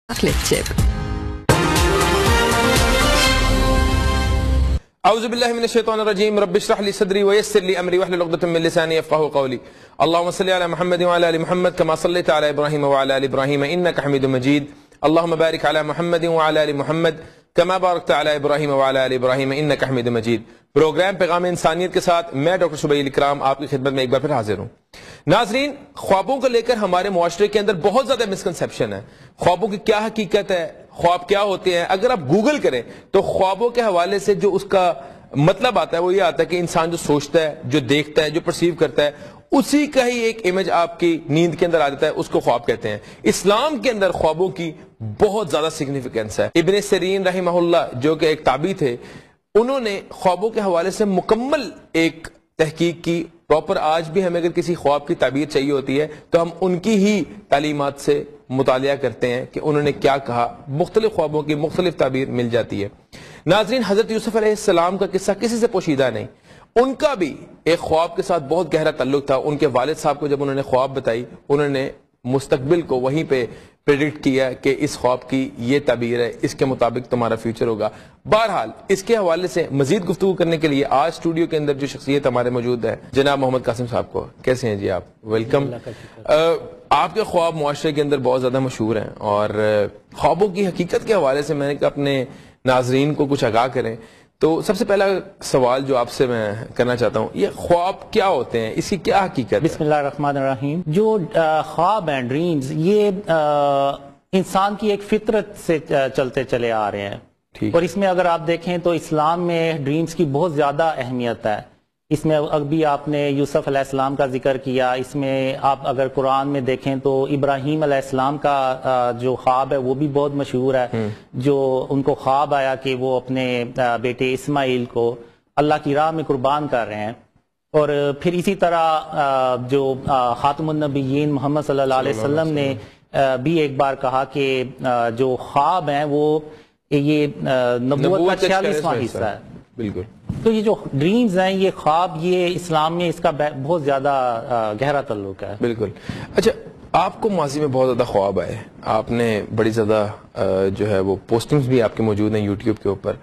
chocolate chip. اعوذ باللہ من الشیطان الرجیم رب اشرح لي صدری ويسر لي امری واحلل عقدۃ من لسانی یفقهوا قولی اللهم صل علی محمد وعلى ال محمد كما صليت على ابراہیم وعلى ال ابراہیم انك حمید مجید اللهم بارک علی محمد وعلى ال محمد كما بارکت علی ابراہیم وعلى ال ابراہیم انك حمید مجید۔ پروگرام پیغام انسانیت کے ساتھ میں ڈاکٹر شبیل اکرام آپ کی خدمت میں ایک بار پھر حاضر ہوں۔ ناظرین، خوابوں کو لے کر ہمارے معاشرے کے اندر بہت زیادہ مسکنسیپشن ہے۔ خوابوں کی کیا حقیقت ہے، خواب کیا ہوتے ہیں؟ اگر آپ گوگل کریں تو خوابوں کے حوالے سے جو اس کا مطلب آتا ہے وہ یہ آتا ہے کہ انسان جو سوچتا ہے، جو دیکھتا ہے، جو پرسیو کرتا ہے، اسی کا ہی ایک امیج آپ کی نیند کے اندر آ جاتا ہے، اس کو خواب کہتے ہیں۔ اسلام کے اندر خوابوں کی بہت زیادہ سگنیفیکنس ہے۔ ابن سیرین رحمہ اللہ جو کہ ایک تابعی تھے، انہوں نے خوابوں کے حوالے سے مکمل ایک تحقیق کی۔ پراپر آج بھی ہمیں اگر کسی خواب کی تعبیر چاہیے ہوتی ہے تو ہم ان کی ہی تعلیمات سے مطالعہ کرتے ہیں کہ انہوں نے کیا کہا۔ مختلف خوابوں کی مختلف تعبیر مل جاتی ہے۔ ناظرین، حضرت یوسف علیہ السلام کا قصہ کسی سے پوشیدہ نہیں۔ ان کا بھی ایک خواب کے ساتھ بہت گہرا تعلق تھا۔ ان کے والد صاحب کو جب انہوں نے خواب بتائی، انہوں نے مستقبل کو وہیں پہ پریڈکٹ کیا کہ اس خواب کی یہ تعبیر ہے، اس کے مطابق تمہارا فیوچر ہوگا۔ بہرحال اس کے حوالے سے مزید گفتگو کرنے کے لیے آج اسٹوڈیو کے اندر جو شخصیت ہمارے موجود ہے، جناب محمد قاسم صاحب کو، کیسے ہیں جی آپ؟ ویلکم۔ آپ کے خواب معاشرے کے اندر بہت زیادہ مشہور ہیں، اور خوابوں کی حقیقت کے حوالے سے میں نے کہا اپنے ناظرین کو کچھ آگاہ کریں۔ تو سب سے پہلا سوال جو آپ سے میں کرنا چاہتا ہوں، یہ خواب کیا ہوتے ہیں، اس کی کیا حقیقت ہے؟ بسم اللہ الرحمن الرحیم۔ جو خواب ہیں، ڈریمز، یہ انسان کی ایک فطرت سے چلتے چلے آ رہے ہیں، اور اس میں اگر آپ دیکھیں تو اسلام میں ڈریمز کی بہت زیادہ اہمیت ہے۔ اس میں ابھی آپ نے یوسف علیہ السلام کا ذکر کیا، اس میں آپ اگر قرآن میں دیکھیں تو ابراہیم علیہ السلام کا جو خواب ہے وہ بھی بہت مشہور ہے، جو ان کو خواب آیا کہ وہ اپنے بیٹے اسماعیل کو اللہ کی راہ میں قربان کر رہے ہیں۔ اور پھر اسی طرح جو خاتم النبیین محمد صلی اللہ علیہ وسلم نے بھی ایک بار کہا کہ جو خواب ہیں وہ یہ نبوت کا 46واں حصہ ہے۔ بالکل۔ تو یہ جو ڈریمز ہیں، یہ خواب، یہ اسلام میں اس کا بہت زیادہ گہرا تعلق ہے۔ بالکل۔ اچھا، آپ کو ماضی میں بہت زیادہ خواب آئے، آپ نے بڑی زیادہ جو ہے وہ پوسٹنگز بھی آپ کے موجود ہیں یوٹیوب کے اوپر،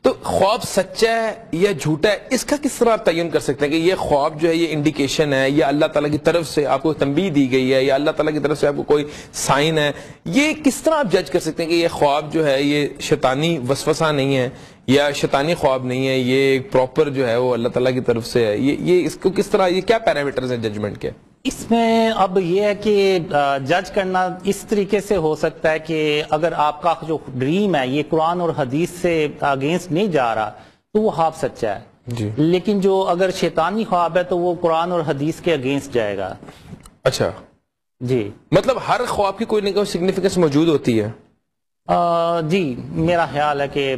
تو خواب سچا ہے یا جھوٹا ہے، اس کا کس طرح آپ تعین کر سکتے ہیں کہ یہ خواب جو ہے یہ انڈیکیشن ہے، یا اللہ تعالیٰ کی طرف سے آپ کو تنبیہ دی گئی ہے، یا اللہ تعالیٰ کی طرف سے آپ کو کوئی سائن ہے؟ یہ کس طرح آپ جج کر سکتے ہیں کہ یہ خواب جو ہے یہ شیطانی وسوسہ نہیں ہے یا شیطانی خواب نہیں ہے، یہ ایک پراپر جو ہے وہ اللہ تعالیٰ کی طرف سے ہے؟ یہ اس کو کس طرح، یہ کیا پیرامیٹرز ہیں ججمنٹ کے؟ اس میں اب یہ ہے کہ جج کرنا اس طریقے سے ہو سکتا ہے کہ اگر آپ کا جو ڈریم ہے یہ قرآن اور حدیث سے اگینسٹ نہیں جا رہا تو وہ خواب سچا ہے جی، لیکن جو اگر شیطانی خواب ہے تو وہ قرآن اور حدیث کے اگینسٹ جائے گا۔ اچھا جی، مطلب ہر خواب کی کوئی نہ کوئی سگنیفیکنس موجود ہوتی ہے؟ جی، میرا خیال ہے کہ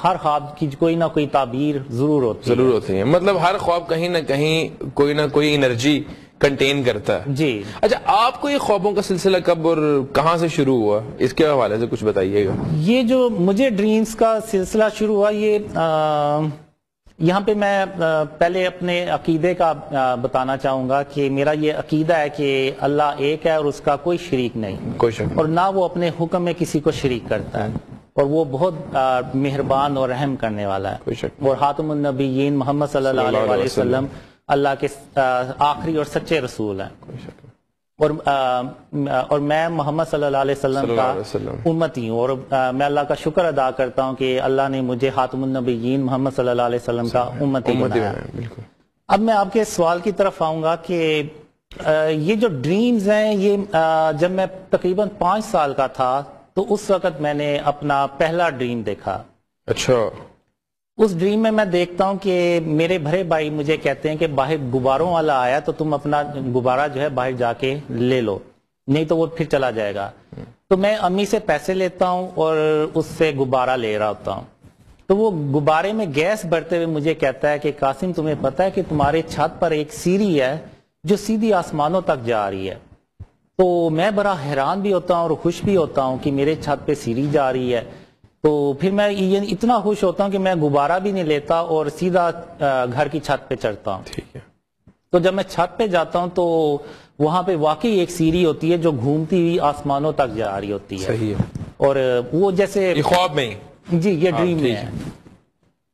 ہر خواب کی کوئی نہ کوئی تعبیر ضرور ہوتی ہے۔ مطلب ہر خواب کہیں نہ کہیں کوئی نہ کوئی انرجی کنٹین کرتا ہے۔ جی۔ اچھا، آپ کو یہ خوابوں کا سلسلہ کب اور کہاں سے شروع ہوا، اس کے حوالے سے کچھ بتائیے گا۔ یہ جو مجھے ڈریمز کا سلسلہ شروع ہوا، یہ یہاں پہ میں پہلے اپنے عقیدے کا بتانا چاہوں گا کہ میرا یہ عقیدہ ہے کہ اللہ ایک ہے اور اس کا کوئی شریک نہیں، کوئی شک اور نہ وہ اپنے حکم میں کسی کو شریک کرتا ہے، اور وہ بہت مہربان اور رحم کرنے والا ہے۔ کوئی شک۔ اور خاتم النبیین محمد صلی اللہ علیہ وسلم اللہ کے آخری اور سچے رسول ہیں، کوئی شک۔ اور میں محمد صلی اللہ علیہ وسلم کا امتی ہوں، اور میں اللہ کا شکر ادا کرتا ہوں کہ اللہ نے مجھے خاتم النبیین محمد صلی اللہ علیہ وسلم کا امتی بنایا۔ اب میں آپ کے سوال کی طرف آؤں گا کہ یہ جو ڈریمز ہیں، یہ جب میں تقریباً 5 سال کا تھا تو اس وقت میں نے اپنا پہلا ڈریم دیکھا۔ اچھا۔ اس ڈریم میں دیکھتا ہوں کہ میرے بڑے بھائی مجھے کہتے ہیں کہ باہر غباروں والا آیا تو تم اپنا غبارہ جو ہے باہر جا کے لے لو، نہیں تو وہ پھر چلا جائے گا۔ تو میں امی سے پیسے لیتا ہوں اور اس سے غبارہ لے رہا ہوتا ہوں، تو وہ غبارے میں گیس بھرتے ہوئے مجھے کہتا ہے کہ قاسم، تمہیں پتہ ہے کہ تمہارے چھت پر ایک سیڑھی ہے جو سیدھی آسمانوں تک جا رہی ہے؟ تو میں بڑا حیران بھی ہوتا ہوں اور خوش بھی ہوتا ہوں کہ میرے چھت پہ سیڑھی جا رہی ہے۔ تو پھر میں اتنا خوش ہوتا ہوں کہ میں غبارہ بھی نہیں لیتا اور سیدھا گھر کی چھت پہ چڑھتا ہوں۔ ٹھیک ہے۔ تو جب میں چھت پہ جاتا ہوں تو وہاں پہ واقعی ایک سیڑھی ہوتی ہے جو گھومتی ہوئی آسمانوں تک جا رہی ہوتی ہے۔ صحیح ہے۔ اور وہ جیسے خواب میں ہی، جی یہ ڈریم میں ہے،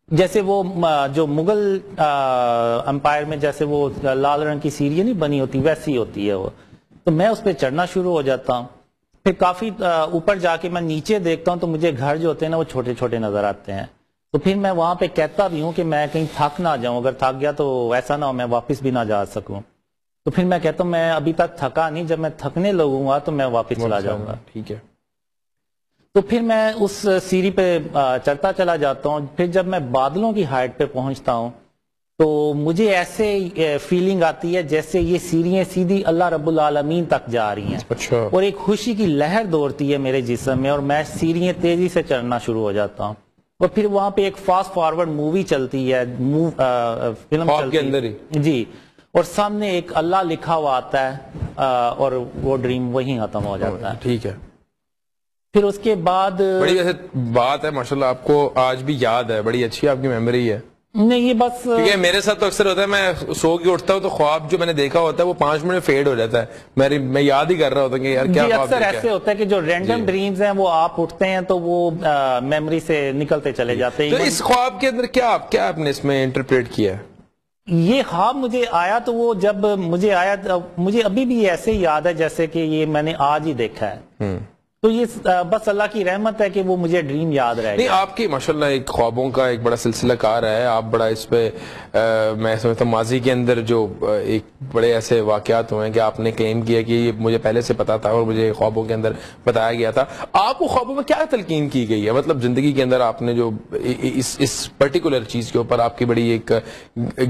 جیسے وہ جو مغل امپائر میں جیسے وہ لال رنگ کی سیڑھی نہیں بنی ہوتی ویسی ہوتی ہے وہ، تو میں اس پہ چڑھنا شروع ہو جاتا ہوں، پھر کافی اوپر جا کے میں نیچے دیکھتا ہوں تو مجھے گھر جو ہوتے ہیں نا وہ چھوٹے چھوٹے نظر آتے ہیں، تو پھر میں وہاں پہ کہتا بھی ہوں کہ میں کہیں تھک نہ جاؤں، اگر تھک گیا تو ایسا نہ ہو میں واپس بھی نہ جا سکوں، تو پھر میں کہتا ہوں میں ابھی تک تھکا نہیں، جب میں تھکنے لگوں گا تو میں واپس چلا جاؤں گا، ٹھیک ہے۔ تو پھر میں اس سیڑھی پہ چڑھتا چلا جاتا ہوں، پھر جب میں بادلوں کی ہائٹ پہ پہنچتا ہوں تو مجھے ایسے فیلنگ آتی ہے جیسے یہ سیڑھیاں سیدھی اللہ رب العالمین تک جا رہی ہیں، اچھا، اور ایک خوشی کی لہر دوڑتی ہے میرے جسم میں، اور میں سیڑھیاں تیزی سے چڑھنا شروع ہو جاتا ہوں، اور پھر وہاں پہ ایک فاسٹ فارورڈ مووی چلتی ہے، فلم چلتی ہے جی، اور سامنے ایک اللہ لکھا ہوا آتا ہے، اور وہ ڈریم وہیں ختم ہو جاتا ہے۔ ٹھیک ہے، پھر اس کے بعد بڑی ویسے بات ہے ماشاءاللہ، آپ کو آج بھی یاد ہے، بڑی اچھی آپ کی میموری ہے۔ نہیں یہ بس کیونکہ میرے ساتھ تو اکثر ہوتا ہے، میں سو کے اٹھتا ہوں تو خواب جو میں نے دیکھا ہوتا ہے وہ 5 منٹ میں فیڈ ہو جاتا ہے، میں یاد ہی کر رہا ہوتا ہوں کہ یار کیا خواب اکثر ایسے ہوتا ہے کہ جو رینڈم ڈریمز ہیں وہ آپ اٹھتے ہیں تو وہ میموری سے نکلتے چلے جاتے ہیں۔ تو اس خواب کے اندر کیا آپ نے اس میں انٹرپریٹ کیا ہے؟ یہ خواب مجھے آیا تو وہ جب مجھے آیا مجھے ابھی بھی ایسے ہی یاد ہے جیسے کہ یہ میں نے آج ہی دیکھا ہے، تو یہ بس اللہ کی رحمت ہے کہ وہ مجھے ڈریم یاد رہے گا۔ نہیں آپ کی ماشاءاللہ ایک خوابوں کا ایک بڑا سلسلہ کار ہے، آپ بڑا اس پہ میں سمجھتا ہوں ماضی کے اندر جو ایک بڑے ایسے واقعات ہوئے ہیں کہ آپ نے کلیم کیا کہ یہ مجھے پہلے سے پتا تھا اور مجھے خوابوں کے اندر بتایا گیا تھا۔ آپ کو خوابوں میں کیا تلقین کی گئی ہے؟ مطلب زندگی کے اندر آپ نے جو اس پرٹیکولر چیز کے اوپر آپ کی بڑی ایک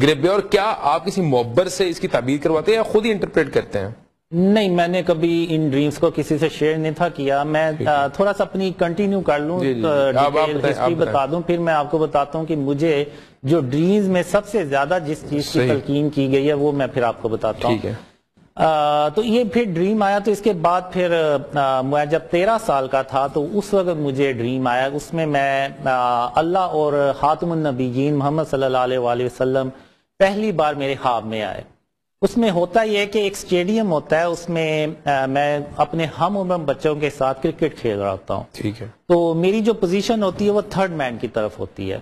گرپ ہے، اور کیا آپ کسی معبر سے اس کی تعبیر کرواتے ہیں یا خود ہی انٹرپریٹ کرتے ہیں؟ نہیں میں نے کبھی ان ڈریمز کو کسی سے شیئر نہیں تھا کیا، میں تھوڑا سا اپنی کنٹینیو کر لوں، ڈیٹیل ہسٹری بتا دوں، پھر میں آپ کو بتاتا ہوں کہ مجھے جو ڈریمز میں سب سے زیادہ جس چیز کی تلقین کی گئی ہے وہ میں پھر آپ کو بتاتا ہوں۔ تو یہ پھر ڈریم آیا، تو اس کے بعد پھر میں جب 13 سال کا تھا تو اس وقت مجھے ڈریم آیا، اس میں اللہ اور خاتم النبیین محمد صلی اللہ علیہ وآلہ وسلم پہلی بار میرے خواب میں آئے۔ اس میں ہوتا یہ ہے کہ ایک سٹیڈیم ہوتا ہے، اس میں میں اپنے ہم عمر بچوں کے ساتھ کرکٹ کھیل رہا ہوتا ہوں، ٹھیک ہے، تو میری جو پوزیشن ہوتی ہے وہ 3rd مین کی طرف ہوتی ہے،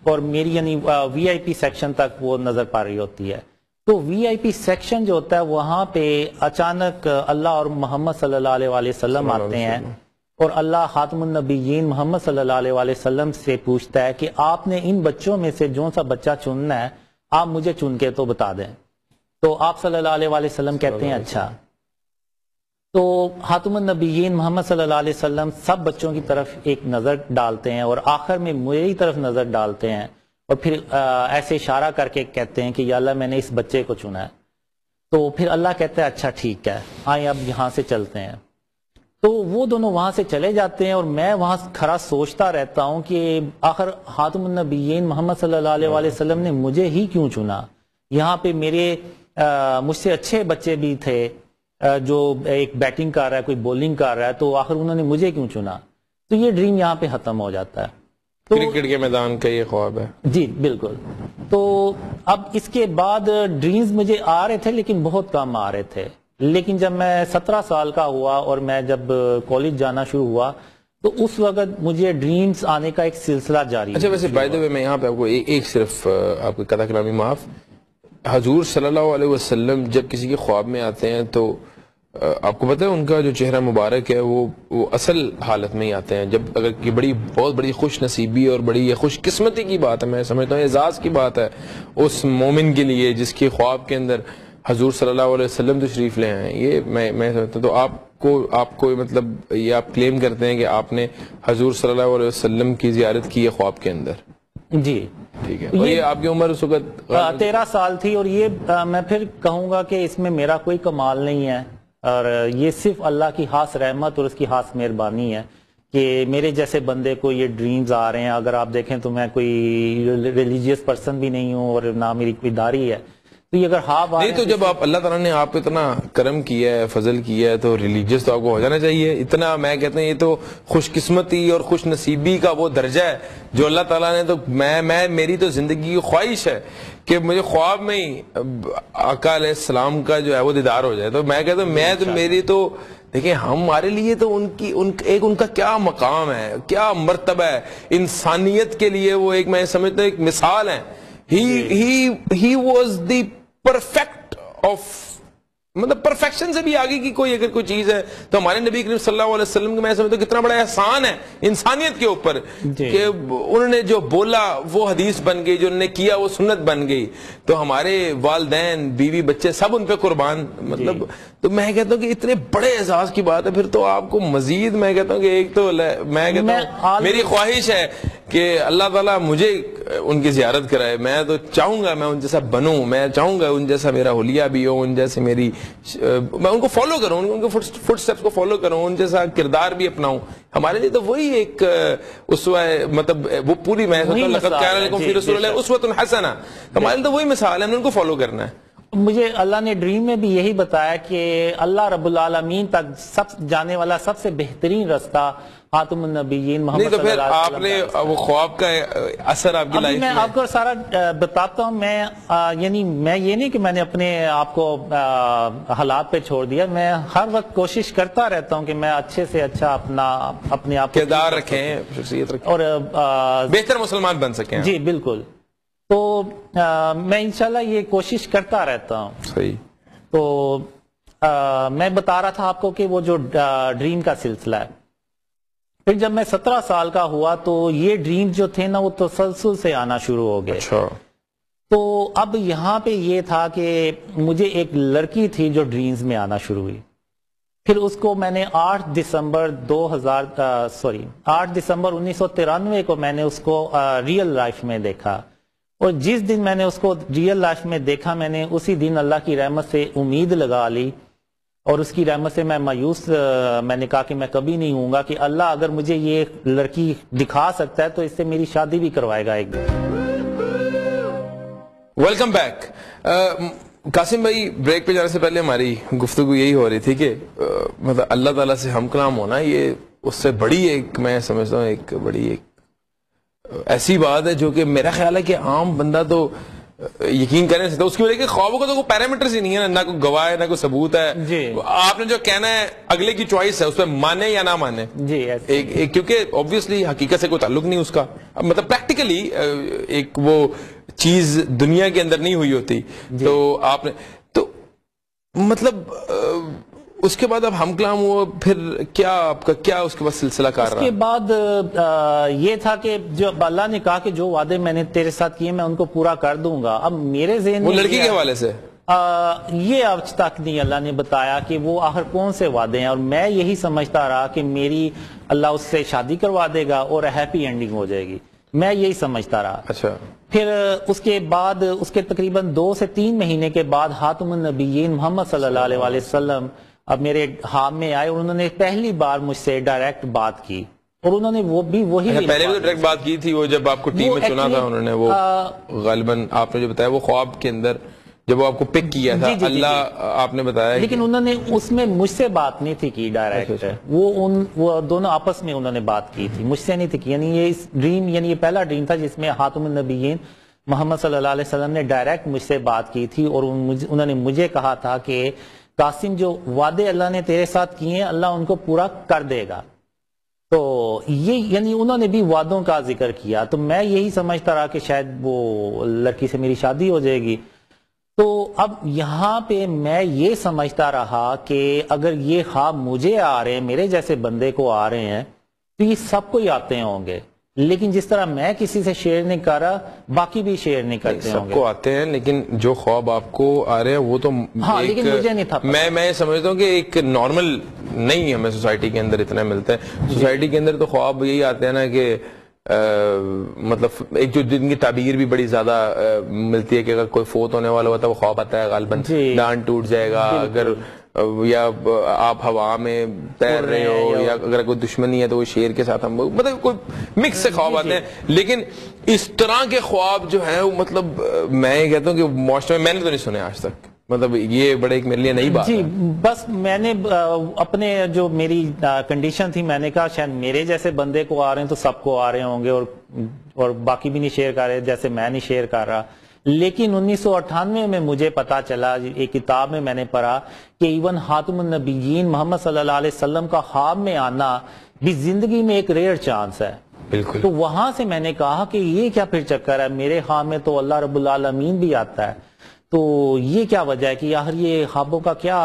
اور میری یعنی وی آئی پی سیکشن تک وہ نظر پا رہی ہوتی ہے، تو وی آئی پی سیکشن جو ہوتا ہے وہاں پہ اچانک اللہ اور محمد صلی اللہ علیہ وآلہ وسلم آتے ہیں، اور اللہ خاتم النبیین محمد صلی اللہ علیہ وآلہ وسلم سے پوچھتا ہے کہ آپ نے ان بچوں میں سے جو سا بچہ چننا ہے آپ مجھے چن کے تو بتا دیں، تو آپ صلی اللہ علیہ وآلہ وسلم کہتے ہیں اچھا، تو خاتم النبیین محمد صلی اللہ علیہ وسلم سب بچوں کی طرف ایک نظر ڈالتے ہیں اور آخر میں میری طرف نظر ڈالتے ہیں، اور پھر ایسے اشارہ کر کے کہتے ہیں کہ یا اللہ میں نے اس بچے کو چنا ہے، تو پھر اللہ کہتا ہے اچھا ٹھیک ہے آئیں اب یہاں سے چلتے ہیں، تو وہ دونوں وہاں سے چلے جاتے ہیں، اور میں وہاں کھڑا سوچتا رہتا ہوں کہ آخر خاتم النبیین محمد صلی اللہ علیہ وآلہ وسلم نے مجھے ہی کیوں چنا، یہاں پہ مجھ سے اچھے بچے بھی تھے، جو ایک بیٹنگ کر رہا ہے کوئی بولنگ کر رہا ہے، تو آخر انہوں نے مجھے کیوں چنا، تو یہ ڈریم یہاں پہ ختم ہو جاتا ہے۔ تو کرکٹ کے میدان کا یہ خواب ہے جی بالکل۔ تو اب اس کے بعد ڈریمز مجھے آ رہے تھے لیکن بہت کم آ رہے تھے، لیکن جب میں 17 سال کا ہوا اور میں جب کالج جانا شروع ہوا تو اس وقت مجھے ڈریمز آنے کا ایک سلسلہ جاری۔ اچھا ویسے بائی دی وے میں یہاں پہ آپ کو ایک صرف آپ کو قطع کلامی معاف، حضور صلی اللہ علیہ وسلم جب کسی کے خواب میں آتے ہیں تو آپ کو پتہ ہے ان کا جو چہرہ مبارک ہے وہ اصل حالت میں ہی آتے ہیں، جب اگر کی بہت بڑی خوش نصیبی اور بڑی خوش قسمتی کی بات ہے، میں سمجھتا ہوں اعزاز کی بات ہے اس مومن کے لیے جس کے خواب کے اندر حضور صلی اللہ علیہ وسلم تشریف لے آئے، یہ میں سمجھتا ہوں۔ تو آپ کو مطلب یہ آپ کلیم کرتے ہیں کہ آپ نے حضور صلی اللہ علیہ وسلم کی زیارت کی ہے خواب کے اندر؟ جی ٹھیک ہے، اور یہ آپ کی عمر اس وقت 13 سال تھی، اور یہ میں پھر کہوں گا کہ اس میں میرا کوئی کمال نہیں ہے، اور یہ صرف اللہ کی خاص رحمت اور اس کی خاص مہربانی ہے کہ میرے جیسے بندے کو یہ ڈریمز آ رہے ہیں۔ اگر آپ دیکھیں تو میں کوئی ریلیجیس پرسن بھی نہیں ہوں اور نہ میری کوئی داڑھی ہے، تو یہ اگر خواب آ رہے ہیں تو جب آپ اللہ تعالیٰ نے آپ پہ اتنا کرم کیا ہے، فضل کیا ہے، تو ریلیجیس تو آپ کو ہو جانا چاہیے۔ اتنا میں کہتا ہوں یہ تو خوش قسمتی اور خوش نصیبی کا وہ درجہ ہے جو اللہ تعالیٰ نے، تو میری تو زندگی کی خواہش ہے کہ مجھے خواب میں ہی آقا علیہ السلام کا جو ہے وہ دیدار ہو جائے۔ تو میں کہتا ہوں میری تو دیکھیں ہمارے لیے تو ان کا کیا مقام ہے, کیا مرتبہ ہے انسانیت کے لیے. وہ ایک میں سمجھتا ہوں ایک مثال ہے. he was the perfect of, مطلب پرفیکشن سے بھی آگے کی کوئی اگر کوئی چیز ہے تو ہمارے نبی کریم صلی اللہ علیہ وسلم کے میں سمجھتا ہوں کتنا بڑا احسان ہے انسانیت کے اوپر کہ انہوں نے جو بولا وہ حدیث بن گئی, جو انہوں نے کیا وہ سنت بن گئی. تو ہمارے والدین, بیوی, بچے سب ان پہ قربان. مطلب تو میں کہتا ہوں کہ اتنے بڑے اعزاز کی بات ہے. پھر تو آپ کو مزید میں کہتا ہوں کہ ایک تو میں کہتا ہوں میری خواہش ہے کہ اللہ تعالیٰ مجھے ان کی زیارت کرائے. میں تو چاہوں گا میں ان جیسا بنوں, میں چاہوں گا ان جیسا میرا حلیہ بھی ہو, ان جیسے میری میں ان کو فالو کروں, ان کے فٹ سٹیپس کو فالو کروں, ان جیسا کردار بھی اپناؤں. ہمارے لیے تو وہی ایک اسوہ, مطلب وہ پوری میں لقد کان لکم فی رسول اللہ اسوۃ حسنہ, ہمارے لیے تو وہی مثال ہے, ہم نے ان کو فالو کرنا ہے. مجھے اللہ نے ڈریم میں بھی یہی بتایا کہ اللہ رب العالمین تک سب جانے والا سب سے بہترین رستہ خاتم النبیین محمد صلی اللہ علیہ وسلم. نہیں تو پھر آپ نے وہ خواب کا اثر آپ کی لائف میں آپ کو سارا بتاتا ہوں. میں یعنی میں یہ نہیں کہ میں نے اپنے آپ کو حالات پہ چھوڑ دیا, میں ہر وقت کوشش کرتا رہتا ہوں کہ میں اچھے سے اچھا اپنے آپ کردار رکھیں, شخصیت رکھیں اور بہتر مسلمان بن سکیں. جی بالکل. تو میں انشاءاللہ یہ کوشش کرتا رہتا ہوں. صحیح. تو میں بتا رہا تھا آپ کو کہ وہ جو ڈریم کا سلسلہ ہے, پھر جب میں 17 سال کا ہوا تو یہ ڈریم جو تھے نا وہ تسلسل سے آنا شروع ہو گئے. اچھا. تو اب یہاں پہ یہ تھا کہ مجھے ایک لڑکی تھی جو ڈریمز میں آنا شروع ہوئی. پھر اس کو میں نے 8 دسمبر 1993 کو میں نے اس کو ریئل لائف میں دیکھا. اور جس دن میں نے اس کو ریئل لائف میں دیکھا, میں نے اسی دن اللہ کی رحمت سے امید لگا لی, اور اس کی رحمت سے میں مایوس, میں نے کہا کہ میں کبھی نہیں ہوں گا, کہ اللہ اگر مجھے یہ لڑکی دکھا سکتا ہے تو اس سے میری شادی بھی کروائے گا ایک دن. Welcome back. قاسم بھائی, بریک پہ جانے سے پہلے ہماری گفتگو یہی ہو رہی تھی کہ مطلب اللہ تعالیٰ سے ہم کلام ہونا یہ اس سے بڑی ایک, میں سمجھتا ہوں ایک بڑی ایک ایسی بات ہے جو کہ میرا خیال ہے کہ عام بندہ تو یقین کرنے سے, اس کی وجہ کہ خوابوں کا تو کوئی پیرامیٹرز ہی نہیں ہے, نہ کوئی گواہ ہے نہ کوئی ثبوت ہے. آپ نے جو کہنا ہے اگلے کی چوائس ہے, اس پہ مانے یا نہ مانے. کیونکہ obviously حقیقت سے کوئی تعلق نہیں اس کا, مطلب پریکٹیکلی ایک وہ چیز دنیا کے اندر نہیں ہوئی ہوتی. تو آپ نے تو مطلب اس کے بعد اب ہم کلام ہوا, پھر کیا آپ کا کیا اس کے بعد سلسلہ کار رہا؟ اس کے بعد یہ تھا کہ جو اللہ نے کہا کہ جو وعدے میں نے تیرے ساتھ کیے میں ان کو پورا کر دوں گا. اب میرے ذہن میں وہ لڑکی کے حوالے سے یہ آج تک نہیں اللہ نے بتایا کہ وہ آخر کون سے وعدے ہیں, اور میں یہی سمجھتا رہا کہ میری اللہ اس سے شادی کروا دے گا اور ہیپی اینڈنگ ہو جائے گی, میں یہی سمجھتا رہا. اچھا. پھر اس کے بعد اس کے تقریباً 2 سے 3 مہینے کے بعد خاتم النبیین محمد صلی اللہ علیہ وسلم اب میرے ہاتھ میں آئے, اور انہوں نے پہلی بار مجھ سے ڈائریکٹ بات کی, اور انہوں نے وہ بھی وہی پہلے بھی تو ڈائریکٹ بات کی تھی, وہ جب آپ کو ٹیم میں چنا تھا انہوں نے, وہ غالباً آپ نے جو بتایا وہ خواب کے اندر جب وہ آپ کو پک کیا تھا اللہ آپ نے بتایا, لیکن انہوں نے اس میں مجھ سے بات نہیں تھی کی ڈائریکٹ, وہ دونوں آپس میں انہوں نے بات کی تھی, مجھ سے نہیں تھی کی. یعنی یہ ڈریم, یعنی یہ پہلا ڈریم تھا جس میں خاتم النبیین محمد صلی اللہ علیہ وسلم نے ڈائریکٹ مجھ سے بات کی تھی, اور انہوں نے مجھے کہا تھا کہ قاسم جو وعدے اللہ نے تیرے ساتھ کیے ہیں اللہ ان کو پورا کر دے گا. تو یہ یعنی انہوں نے بھی وعدوں کا ذکر کیا, تو میں یہی سمجھتا رہا کہ شاید وہ لڑکی سے میری شادی ہو جائے گی. تو اب یہاں پہ میں یہ سمجھتا رہا کہ اگر یہ خواب مجھے آ رہے ہیں, میرے جیسے بندے کو آ رہے ہیں, تو یہ سب کو ہی آتے ہوں گے, لیکن جس طرح میں کسی سے شیئر نہیں کر رہا باقی بھی شیئر نہیں کرتے ہوں گے. سب کو آتے ہیں, لیکن جو خواب آپ کو آ رہے ہیں وہ تو لیکن مجھے نہیں تھا. میں سمجھتا ہوں کہ ایک نارمل نہیں ہمیں سوسائٹی کے اندر اتنا ملتا ہے. سوسائٹی کے اندر تو خواب یہی آتے ہیں نا کہ مطلب ایک جو جن کی تعبیر بھی بڑی زیادہ ملتی ہے کہ اگر کوئی فوت ہونے والا ہوتا ہے وہ خواب آتا ہے غالباً دان ٹوٹ جائے گا, اگر یا آپ ہوا میں تیر رہے ہو, یا اگر کوئی دشمنی ہے تو وہ شیر کے ساتھ ہم, مطلب کوئی مکس سے خواب آتے ہیں. لیکن اس طرح کے خواب جو ہیں مطلب میں یہ کہتا ہوں کہ معاشرے میں نے تو نہیں سنے آج تک, مطلب یہ بڑے ایک میرے لیے نئی بات ہے. بس میں نے اپنے جو میری کنڈیشن تھی میں نے کہا شاید میرے جیسے بندے کو آ رہے ہیں تو سب کو آ رہے ہوں گے, اور باقی بھی نہیں شیئر کر رہے جیسے میں نہیں شیئر کر رہا. لیکن 1998 میں مجھے پتا چلا، ایک کتاب میں نے پڑھا کہ ایون خاتم النبیین محمد صلی اللہ علیہ وسلم کا خواب میں آنا بھی زندگی میں ایک ریئر چانس ہے. بالکل. تو وہاں سے میں نے کہا کہ یہ کیا پھر چکر ہے، میرے خواب میں تو اللہ رب العالمین بھی آتا ہے، تو یہ کیا وجہ ہے کہ یار یہ خوابوں کا کیا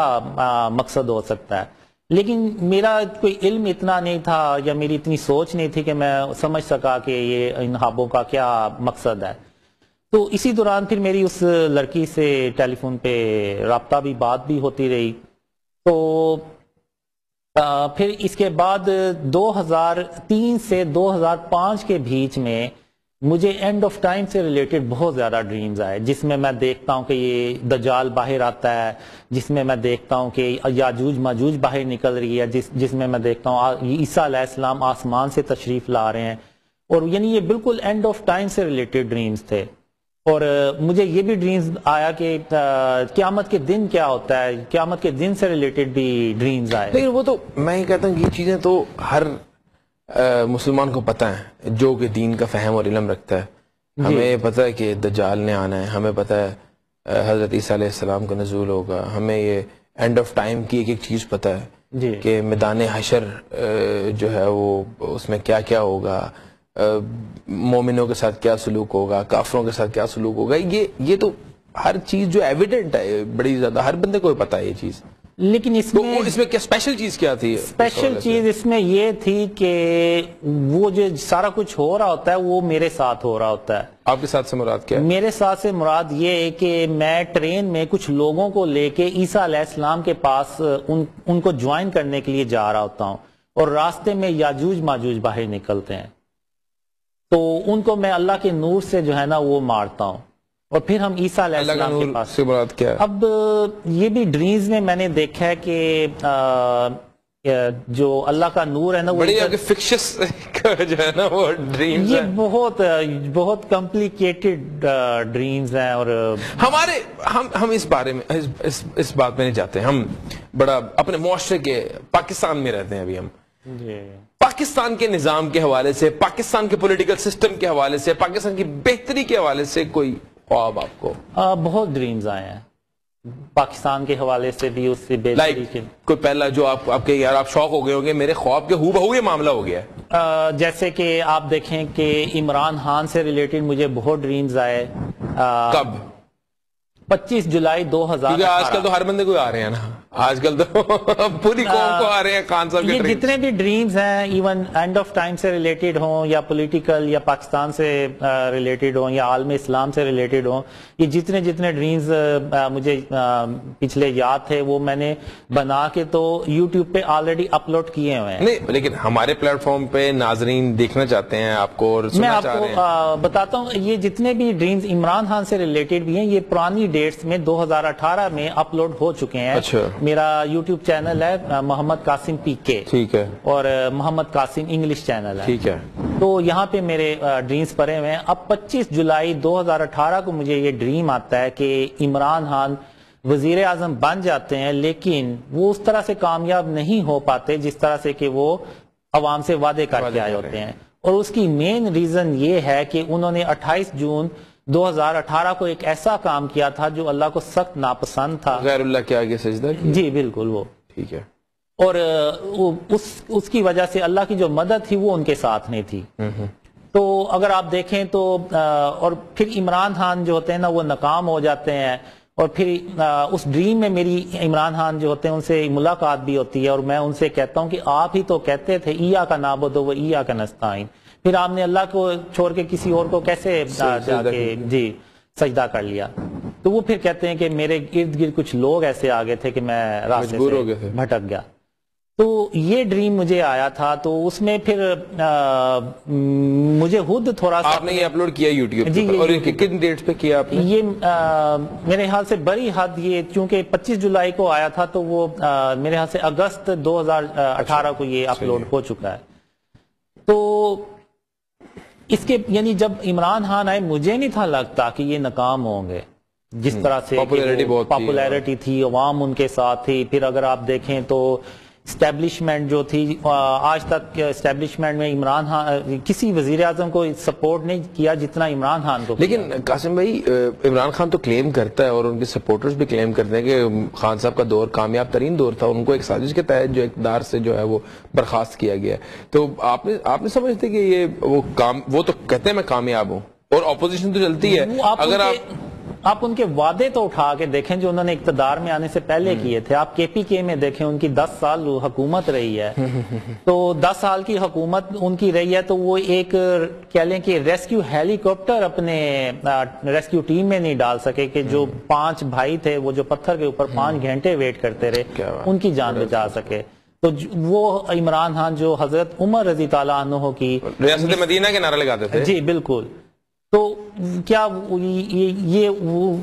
مقصد ہو سکتا ہے. لیکن میرا کوئی علم اتنا نہیں تھا یا میری اتنی سوچ نہیں تھی کہ میں سمجھ سکا کہ یہ ان خوابوں کا کیا مقصد ہے. تو اسی دوران پھر میری اس لڑکی سے ٹیلی فون پہ رابطہ بھی، بات بھی ہوتی رہی. تو پھر اس کے بعد 2003 سے 2005 کے بیچ میں مجھے اینڈ آف ٹائم سے ریلیٹڈ بہت زیادہ ڈریمز آئے، جس میں دیکھتا ہوں کہ یہ دجال باہر آتا ہے، جس میں دیکھتا ہوں کہ یاجوج ماجوج باہر نکل رہی ہے، جس میں دیکھتا ہوں عیسیٰ علیہ السلام آسمان سے تشریف لا رہے ہیں. اور یعنی یہ بالکل اینڈ آف ٹائم سے ریلیٹڈ ڈریمز تھے. اور مجھے یہ بھی ڈریمز آیا کہ قیامت کے دن کیا ہوتا ہے، قیامت کے دن سے ریلیٹڈ بھی ڈریمز آئے. لیکن وہ تو میں یہ کہتا ہوں یہ چیزیں تو ہر مسلمان کو پتہ ہے جو کہ دین کا فہم اور علم رکھتا ہے. ہمیں پتہ ہے کہ دجال نے آنا ہے، ہمیں پتہ ہے حضرت عیسیٰ علیہ السلام کا نزول ہوگا، ہمیں یہ اینڈ آف ٹائم کی ایک ایک چیز پتہ ہے کہ میدان حشر جو ہے وہ اس میں کیا کیا ہوگا، مومنوں کے ساتھ کیا سلوک ہوگا، کافروں کے ساتھ کیا سلوک ہوگا. یہ تو ہر چیز جو ایویڈنٹ ہے بڑی زیادہ، ہر بندے کو پتہ ہے یہ چیز. لیکن اس میں کیا اسپیشل چیز کیا تھی؟ اسپیشل چیز اس میں یہ تھی کہ وہ جو سارا کچھ ہو رہا ہوتا ہے وہ میرے ساتھ ہو رہا ہوتا ہے. آپ کے ساتھ سے مراد کیا ہے؟ میرے ساتھ سے مراد یہ ہے کہ میں ٹرین میں کچھ لوگوں کو لے کے عیسیٰ علیہ السلام کے پاس ان کو جوائن کرنے کے لیے جا رہا ہوتا ہوں، اور راستے میں یاجوج ماجوج باہر نکلتے ہیں، تو ان کو میں اللہ کے نور سے جو ہے نا وہ مارتا ہوں، اور پھر ہم عیسیٰ علیہ السلام کے پاس. سے مراد کیا ہے؟ اب یہ بھی ڈریمز میں نے دیکھا ہے کہ جو اللہ کا نور ہے نا، بڑی فکشس جو ہے نا وہ ڈریمز یہ بہت کمپلیکیٹڈ ڈریمز ہیں. اور ہمارے ہم اس بارے میں اس بات میں نہیں جاتے. ہم بڑا اپنے معاشرے کے پاکستان میں رہتے ہیں ابھی. ہم پاکستان کے نظام کے حوالے سے، پاکستان کے پولیٹیکل سسٹم کے حوالے سے، پاکستان کی بہتری کے حوالے سے کوئی خواب آپ کو؟ بہت ڈریمز آئے ہیں پاکستان کے حوالے سے بھی، اس سے بہتری کے. کوئی پہلا جو آپ کے یار آپ شوق ہو گئے ہوں گے میرے خواب کے ہو بہو یہ معاملہ ہو گیا ہے؟ جیسے کہ آپ دیکھیں کہ عمران خان سے ریلیٹڈ مجھے بہت ڈریمز آئے. کب؟ 25 جولائی 2000. کیونکہ آج کل تو ہر بندے کو آ رہے ہیں نا، آج کل تو پوری قوم کو آ رہے ہیں خان صاحب کے. یہ جتنے بھی ڈریمز ہیں، ایون اینڈ آف ٹائم سے ریلیٹڈ ہوں یا پولیٹیکل یا پاکستان سے ریلیٹڈ ہوں یا عالم اسلام سے ریلیٹڈ ہوں، یہ جتنے ڈریمز مجھے پچھلے یاد تھے وہ میں نے بنا کے تو یوٹیوب پہ آلریڈی اپلوڈ کیے ہوئے ہیں. نہیں لیکن ہمارے پلیٹ فارم پہ ناظرین دیکھنا چاہتے ہیں آپ کو اور میں آپ کو بتاتا ہوں. یہ جتنے بھی ڈریمز عمران خان سے ریلیٹڈ بھی ہیں، یہ پرانی ڈیٹس میں 2018 میں اپلوڈ ہو چکے ہیں. میرا یوٹیوب چینل ہے محمد قاسم پی کے، ٹھیک ہے، اور محمد قاسم انگلش چینل ہے، ٹھیک ہے. تو یہاں پہ میرے ڈریمز پڑے ہوئے ہیں. اب 25 جولائی 2018 کو مجھے یہ ڈریم آتا ہے کہ عمران خان وزیر اعظم بن جاتے ہیں، لیکن وہ اس طرح سے کامیاب نہیں ہو پاتے جس طرح سے کہ وہ عوام سے وعدے کر کے آئے ہوتے ہیں. اور اس کی مین ریزن یہ ہے کہ انہوں نے 28 جون 2018 کو ایک ایسا کام کیا تھا جو اللہ کو سخت ناپسند تھا. غیر اللہ کے آگے سجدہ کیا؟ جی بالکل وہ. ٹھیک ہے. اور اس کی وجہ سے اللہ کی جو مدد تھی وہ ان کے ساتھ نہیں تھی. تو اگر آپ دیکھیں تو اور پھر عمران خان جو ہوتے ہیں نا وہ ناکام ہو جاتے ہیں. اور پھر اس ڈریم میں میری عمران خان جو ہوتے ہیں ان سے ملاقات بھی ہوتی ہے، اور میں ان سے کہتا ہوں کہ آپ ہی تو کہتے تھے ایاک نعبد و ایاک نستعین، پھر آپ نے اللہ کو چھوڑ کے کسی اور کو کیسے جا کے جی سجدہ کر لیا؟ تو وہ پھر کہتے ہیں کہ میرے ارد گرد کچھ لوگ ایسے آ گئے تھے کہ میں راستے سے بھٹک گیا. تو یہ ڈریم مجھے آیا تھا. تو اس میں پھر مجھے خود تھوڑا سا. آپ نے یہ اپلوڈ کیا یوٹیوب پہ؟ اور کن ڈیٹس پہ کیا آپ نے یہ؟ میرے خیال سے بڑی حد یہ چونکہ 25 جولائی کو آیا تھا تو وہ میرے خیال سے اگست 2018 کو یہ اپلوڈ ہو چکا ہے. تو اس کے یعنی جب عمران خان آئے مجھے نہیں تھا لگتا کہ یہ ناکام ہوں گے، جس طرح سے پاپولیرٹی تھی، عوام ان کے ساتھ تھی. پھر اگر آپ دیکھیں تو اسٹیبلشمنٹ جو تھی، آج تک اسٹیبلشمنٹ میں عمران خان کسی وزیر اعظم کو سپورٹ نہیں کیا جتنا عمران خان کو. لیکن قاسم بھائی عمران خان تو کلیم کرتا ہے اور ان کے سپورٹرز بھی کلیم کرتے ہیں کہ خان صاحب کا دور کامیاب ترین دور تھا، ان کو ایک سازش کے تحت جو اقتدار سے جو ہے وہ برخاست کیا گیا. تو آپ نے سمجھتے کہ یہ وہ تو کہتے ہیں میں کامیاب ہوں اور اپوزیشن تو چلتی ہے. اگر آپ ان کے وعدے تو اٹھا کے دیکھیں جو انہوں نے اقتدار میں آنے سے پہلے کیے تھے. آپ کے پی کے میں دیکھیں، ان کی 10 سال حکومت رہی ہے. تو 10 سال کی حکومت ان کی رہی ہے تو وہ ایک کہہ لیں کہ ریسکیو ہیلی کاپٹر اپنے ریسکیو ٹیم میں نہیں ڈال سکے کہ جو 5 بھائی تھے وہ جو پتھر کے اوپر 5 گھنٹے ویٹ کرتے رہے ان کی جان بچا سکے. تو وہ عمران خان جو حضرت عمر رضی تعالیٰ عنہ کی ریاست مدینہ کے نعرہ لگاتے تھے، جی بالکل، تو کیا یہ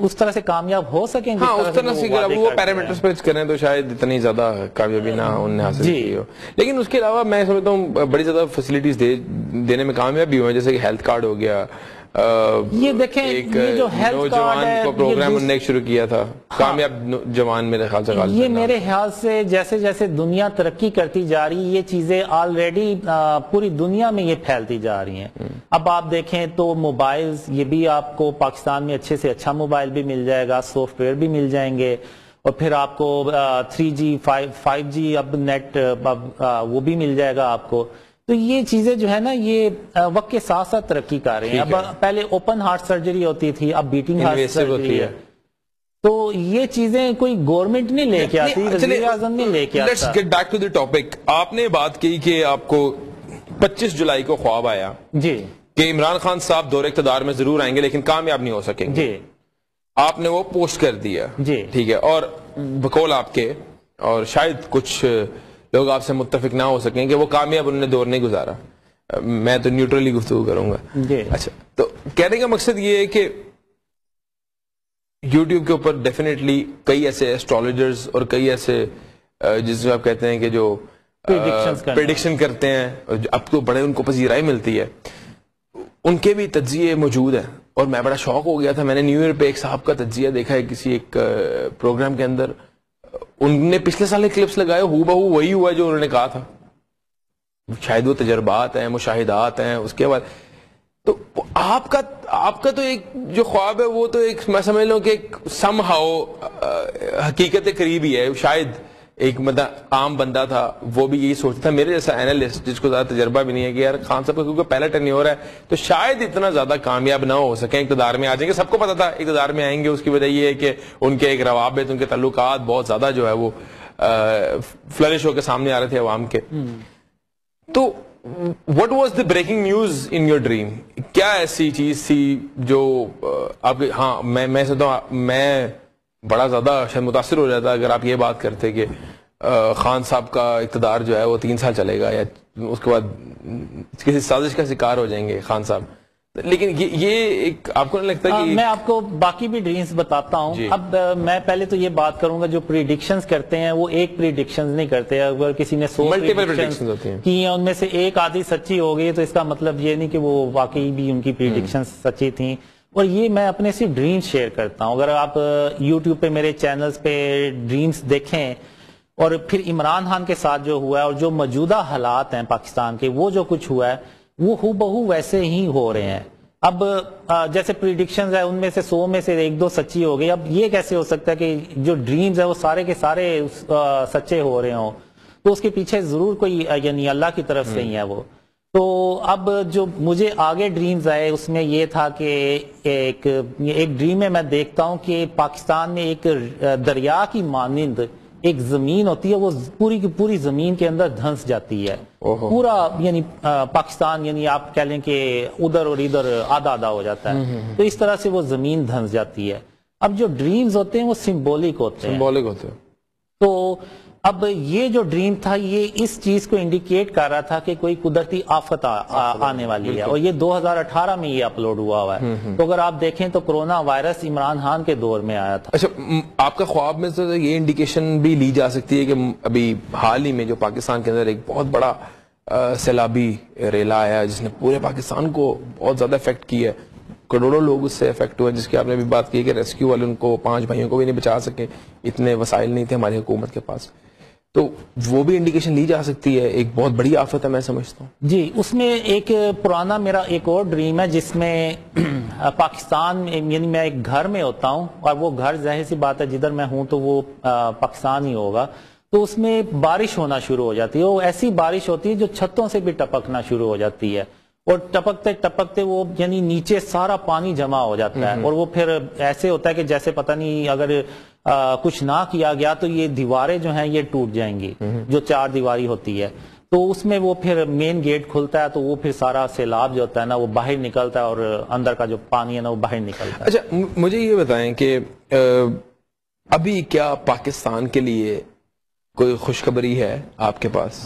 اس طرح سے کامیاب ہو سکیں گے؟ ہاں اس طرح سے وہ پیرامیٹرز پہ کریں تو شاید اتنی زیادہ کامیابی نہ انہوں نے حاصل کی ہو. لیکن اس کے علاوہ میں سمجھتا ہوں بڑی زیادہ فیسلٹیز دینے میں کامیاب بھی ہوئے، جیسے کہ ہیلتھ کارڈ ہو گیا. یہ دیکھیں یہ جو ہیلتھ کارڈ ہے کو پروگرام انہوں نے شروع کیا تھا، کامیاب جوان میرے خیال سے. یہ میرے خیال سے جیسے جیسے دنیا ترقی کرتی جا رہی ہے یہ چیزیں آلریڈی پوری دنیا میں یہ پھیلتی جا رہی ہیں. اب آپ دیکھیں تو موبائلز، یہ بھی آپ کو پاکستان میں اچھے سے اچھا موبائل بھی مل جائے گا، سافٹ ویئر بھی مل جائیں گے، اور پھر آپ کو 3G 5G اب نیٹ وہ بھی مل جائے گا آپ کو. تو یہ چیزیں جو ہے نا یہ وقت کے ساتھ ساتھ ترقی کر رہی ہیں. اب پہلے اوپن ہارٹ سرجری ہوتی تھی، اب بیٹنگ ہارٹ سرجری ہے. تو یہ چیزیں کوئی گورنمنٹ نہیں لے کے آتی، وزیر اعظم نہیں لے کے آتا. Let's get back to the topic. آپ نے بات کی کہ آپ کو 25 جولائی کو خواب آیا جی کہ عمران خان صاحب دور اقتدار میں ضرور آئیں گے لیکن کامیاب نہیں ہو سکیں گے. جی آپ نے وہ پوسٹ کر دیا، جی ٹھیک ہے، اور بقول آپ کے اور شاید کچھ لوگ آپ سے متفق نہ ہو سکیں کہ وہ کامیاب انہوں نے دور نہیں گزارا. میں تو نیوٹرلی گفتگو کروں گا. اچھا، تو کہنے کا مقصد یہ ہے کہ یوٹیوب کے اوپر ڈیفینیٹلی کئی ایسے ایسٹرولوجرز اور کئی ایسے جس میں آپ کہتے ہیں کہ جو پریڈکشن کرتے ہیں، اب تو بڑے ان کو پذیرائی ملتی ہے، ان کے بھی تجزیے موجود ہیں. اور میں بڑا شوق ہو گیا تھا، میں نے نیو ایئر پہ ایک صاحب کا تجزیہ دیکھا ہے کسی ایک پروگرام کے اندر. ان نے پچھلے سال کلپس لگائے، ہو بہو وہی ہوا جو انہوں نے کہا تھا. شاید وہ تجربات ہیں، مشاہدات ہیں. اس کے بعد تو آپ کا تو ایک جو خواب ہے وہ تو ایک میں سمجھ لوں کہ سم ہاؤ حقیقت قریب ہی ہے. شاید ایک عام بندہ تھا وہ بھی یہی سوچتا تھا، میرے جیسا اینالسٹ جس کو زیادہ تجربہ بھی نہیں ہے، کہ یار خان صاحب کا کیونکہ پہلا ٹرنیور ہے تو شاید اتنا زیادہ کامیاب نہ ہو سکیں، اقتدار میں آ جائیں گے. سب کو پتا تھا اقتدار میں آئیں گے. اس کی وجہ یہ ہے کہ ان کے ایک روابط، ان کے تعلقات بہت زیادہ جو ہے وہ فلرش ہو کے سامنے آ رہے تھے عوام کے. تو what was the breaking news in your dream؟ کیا ایسی چیز تھی جو آپ کے، ہاں میں سمجھتا ہوں میں بڑا زیادہ شاید متاثر ہو جاتا اگر آپ یہ بات کرتے کہ خان صاحب کا اقتدار جو ہے وہ 3 سال چلے گا یا اس کے بعد کسی سازش کا شکار ہو جائیں گے خان صاحب. لیکن یہ ایک آپ کو نہیں لگتا کہ میں آپ کو باقی بھی ڈریمز بتاتا ہوں. اب میں پہلے تو یہ بات کروں گا جو پریڈکشنز کرتے ہیں وہ ایک پریڈکشنز نہیں کرتے. اگر کسی نے 100 پریڈکشنز کی ہیں ان میں سے ایک آدھی سچی ہو گئی تو اس کا مطلب یہ نہیں کہ وہ واقعی بھی ان کی پریڈکشنز سچی تھیں. اور یہ میں اپنے سے ڈریمز شیئر کرتا ہوں. اگر آپ یوٹیوب پہ میرے چینلز پہ ڈریمز دیکھیں اور پھر عمران خان کے ساتھ جو ہوا ہے اور جو موجودہ حالات ہیں پاکستان کے، وہ جو کچھ ہوا ہے وہ ہو بہو ویسے ہی ہو رہے ہیں. اب جیسے پریڈکشنز ہے ان میں سے 100 میں سے 1-2 سچی ہو گئی. اب یہ کیسے ہو سکتا ہے کہ جو ڈریمز ہے وہ سارے کے سارے سچے ہو رہے ہوں؟ تو اس کے پیچھے ضرور کوئی یعنی اللہ کی طرف سے ہی ہے وہ. تو اب جو مجھے آگے ڈریمز آئے اس میں یہ تھا کہ ایک ڈریم میں میں دیکھتا ہوں کہ پاکستان میں ایک دریا کی مانند ایک زمین ہوتی ہے، وہ پوری کی پوری زمین کے اندر دھنس جاتی ہے. پورا یعنی پاکستان یعنی آپ کہہ لیں کہ ادھر اور ادھر آدھا آدھا ہو جاتا ہے. تو اس طرح سے وہ زمین دھنس جاتی ہے. اب جو ڈریمز ہوتے ہیں وہ سمبولک ہوتے ہیں. تو اب یہ جو ڈریم تھا یہ اس چیز کو انڈیکیٹ کر رہا تھا کہ کوئی قدرتی آفت آنے والی ہے. اور یہ 2018 میں یہ اپلوڈ ہوا ہے. تو اگر آپ دیکھیں تو کرونا وائرس عمران خان کے دور میں آیا تھا. اچھا، آپ کا خواب میں تو یہ انڈیکیشن بھی لی جا سکتی ہے کہ ابھی حال ہی میں جو پاکستان کے اندر ایک بہت بڑا سیلابی ریلا آیا جس نے پورے پاکستان کو بہت زیادہ افیکٹ کیا ہے، کروڑوں لوگ اس سے افیکٹ ہوئے، جس کی آپ نے بھی بات کی کہ ریسکیو والے ان کو 5 بھائیوں کو بھی نہیں بچا سکے، اتنے وسائل نہیں تھے ہماری حکومت کے پاس. تو وہ بھی انڈیکیشن لی جا سکتی ہے، ایک بہت بڑی آفت ہے میں سمجھتا ہوں. جی اس میں ایک پرانا میرا ایک اور ڈریم ہے جس میں پاکستان، یعنی میں ایک گھر میں ہوتا ہوں اور وہ گھر ظاہر سی بات ہے جدھر میں ہوں تو وہ پاکستان ہی ہوگا، تو اس میں بارش ہونا شروع ہو جاتی ہے. وہ ایسی بارش ہوتی ہے جو چھتوں سے بھی ٹپکنا شروع ہو جاتی ہے، اور ٹپکتے ٹپکتے وہ یعنی نیچے سارا پانی جمع ہو جاتا ہے، اور وہ پھر ایسے ہوتا ہے کہ جیسے پتہ نہیں اگر کچھ نہ کیا گیا تو یہ دیواریں جو ہیں یہ ٹوٹ جائیں گی، جو 4 دیواری ہوتی ہے. تو اس میں وہ پھر مین گیٹ کھلتا ہے تو وہ پھر سارا سیلاب جو ہوتا ہے نا وہ باہر نکلتا ہے، اور اندر کا جو پانی ہے نا وہ باہر نکلتا ہے. اچھا مجھے یہ بتائیں کہ ابھی کیا پاکستان کے لیے کوئی خوشخبری ہے آپ کے پاس؟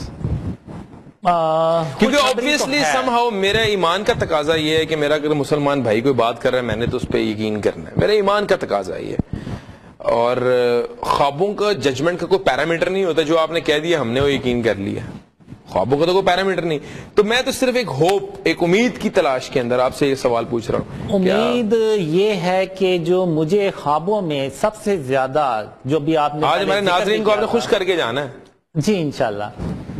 کیونکہ obviously somehow میرا ایمان کا تقاضا یہ ہے کہ میرا اگر مسلمان بھائی کوئی بات کر رہا ہے میں نے تو اس پہ یقین کرنا ہے، میرے ایمان کا تقاضا یہ ہے. اور خوابوں کا ججمنٹ کا کوئی پیرامیٹر نہیں ہوتا، جو آپ نے کہہ دیا ہم نے وہ یقین کر لیا. خوابوں کا تو کوئی پیرامیٹر نہیں. تو میں تو صرف ایک ہوپ، ایک امید کی تلاش کے اندر آپ سے یہ سوال پوچھ رہا ہوں. امید یہ ہے کہ جو مجھے خوابوں میں سب سے زیادہ جو بھی آپ نے آج ہمارے ناظرین کو آپ نے خوش کر کے جانا ہے. جی انشاءاللہ،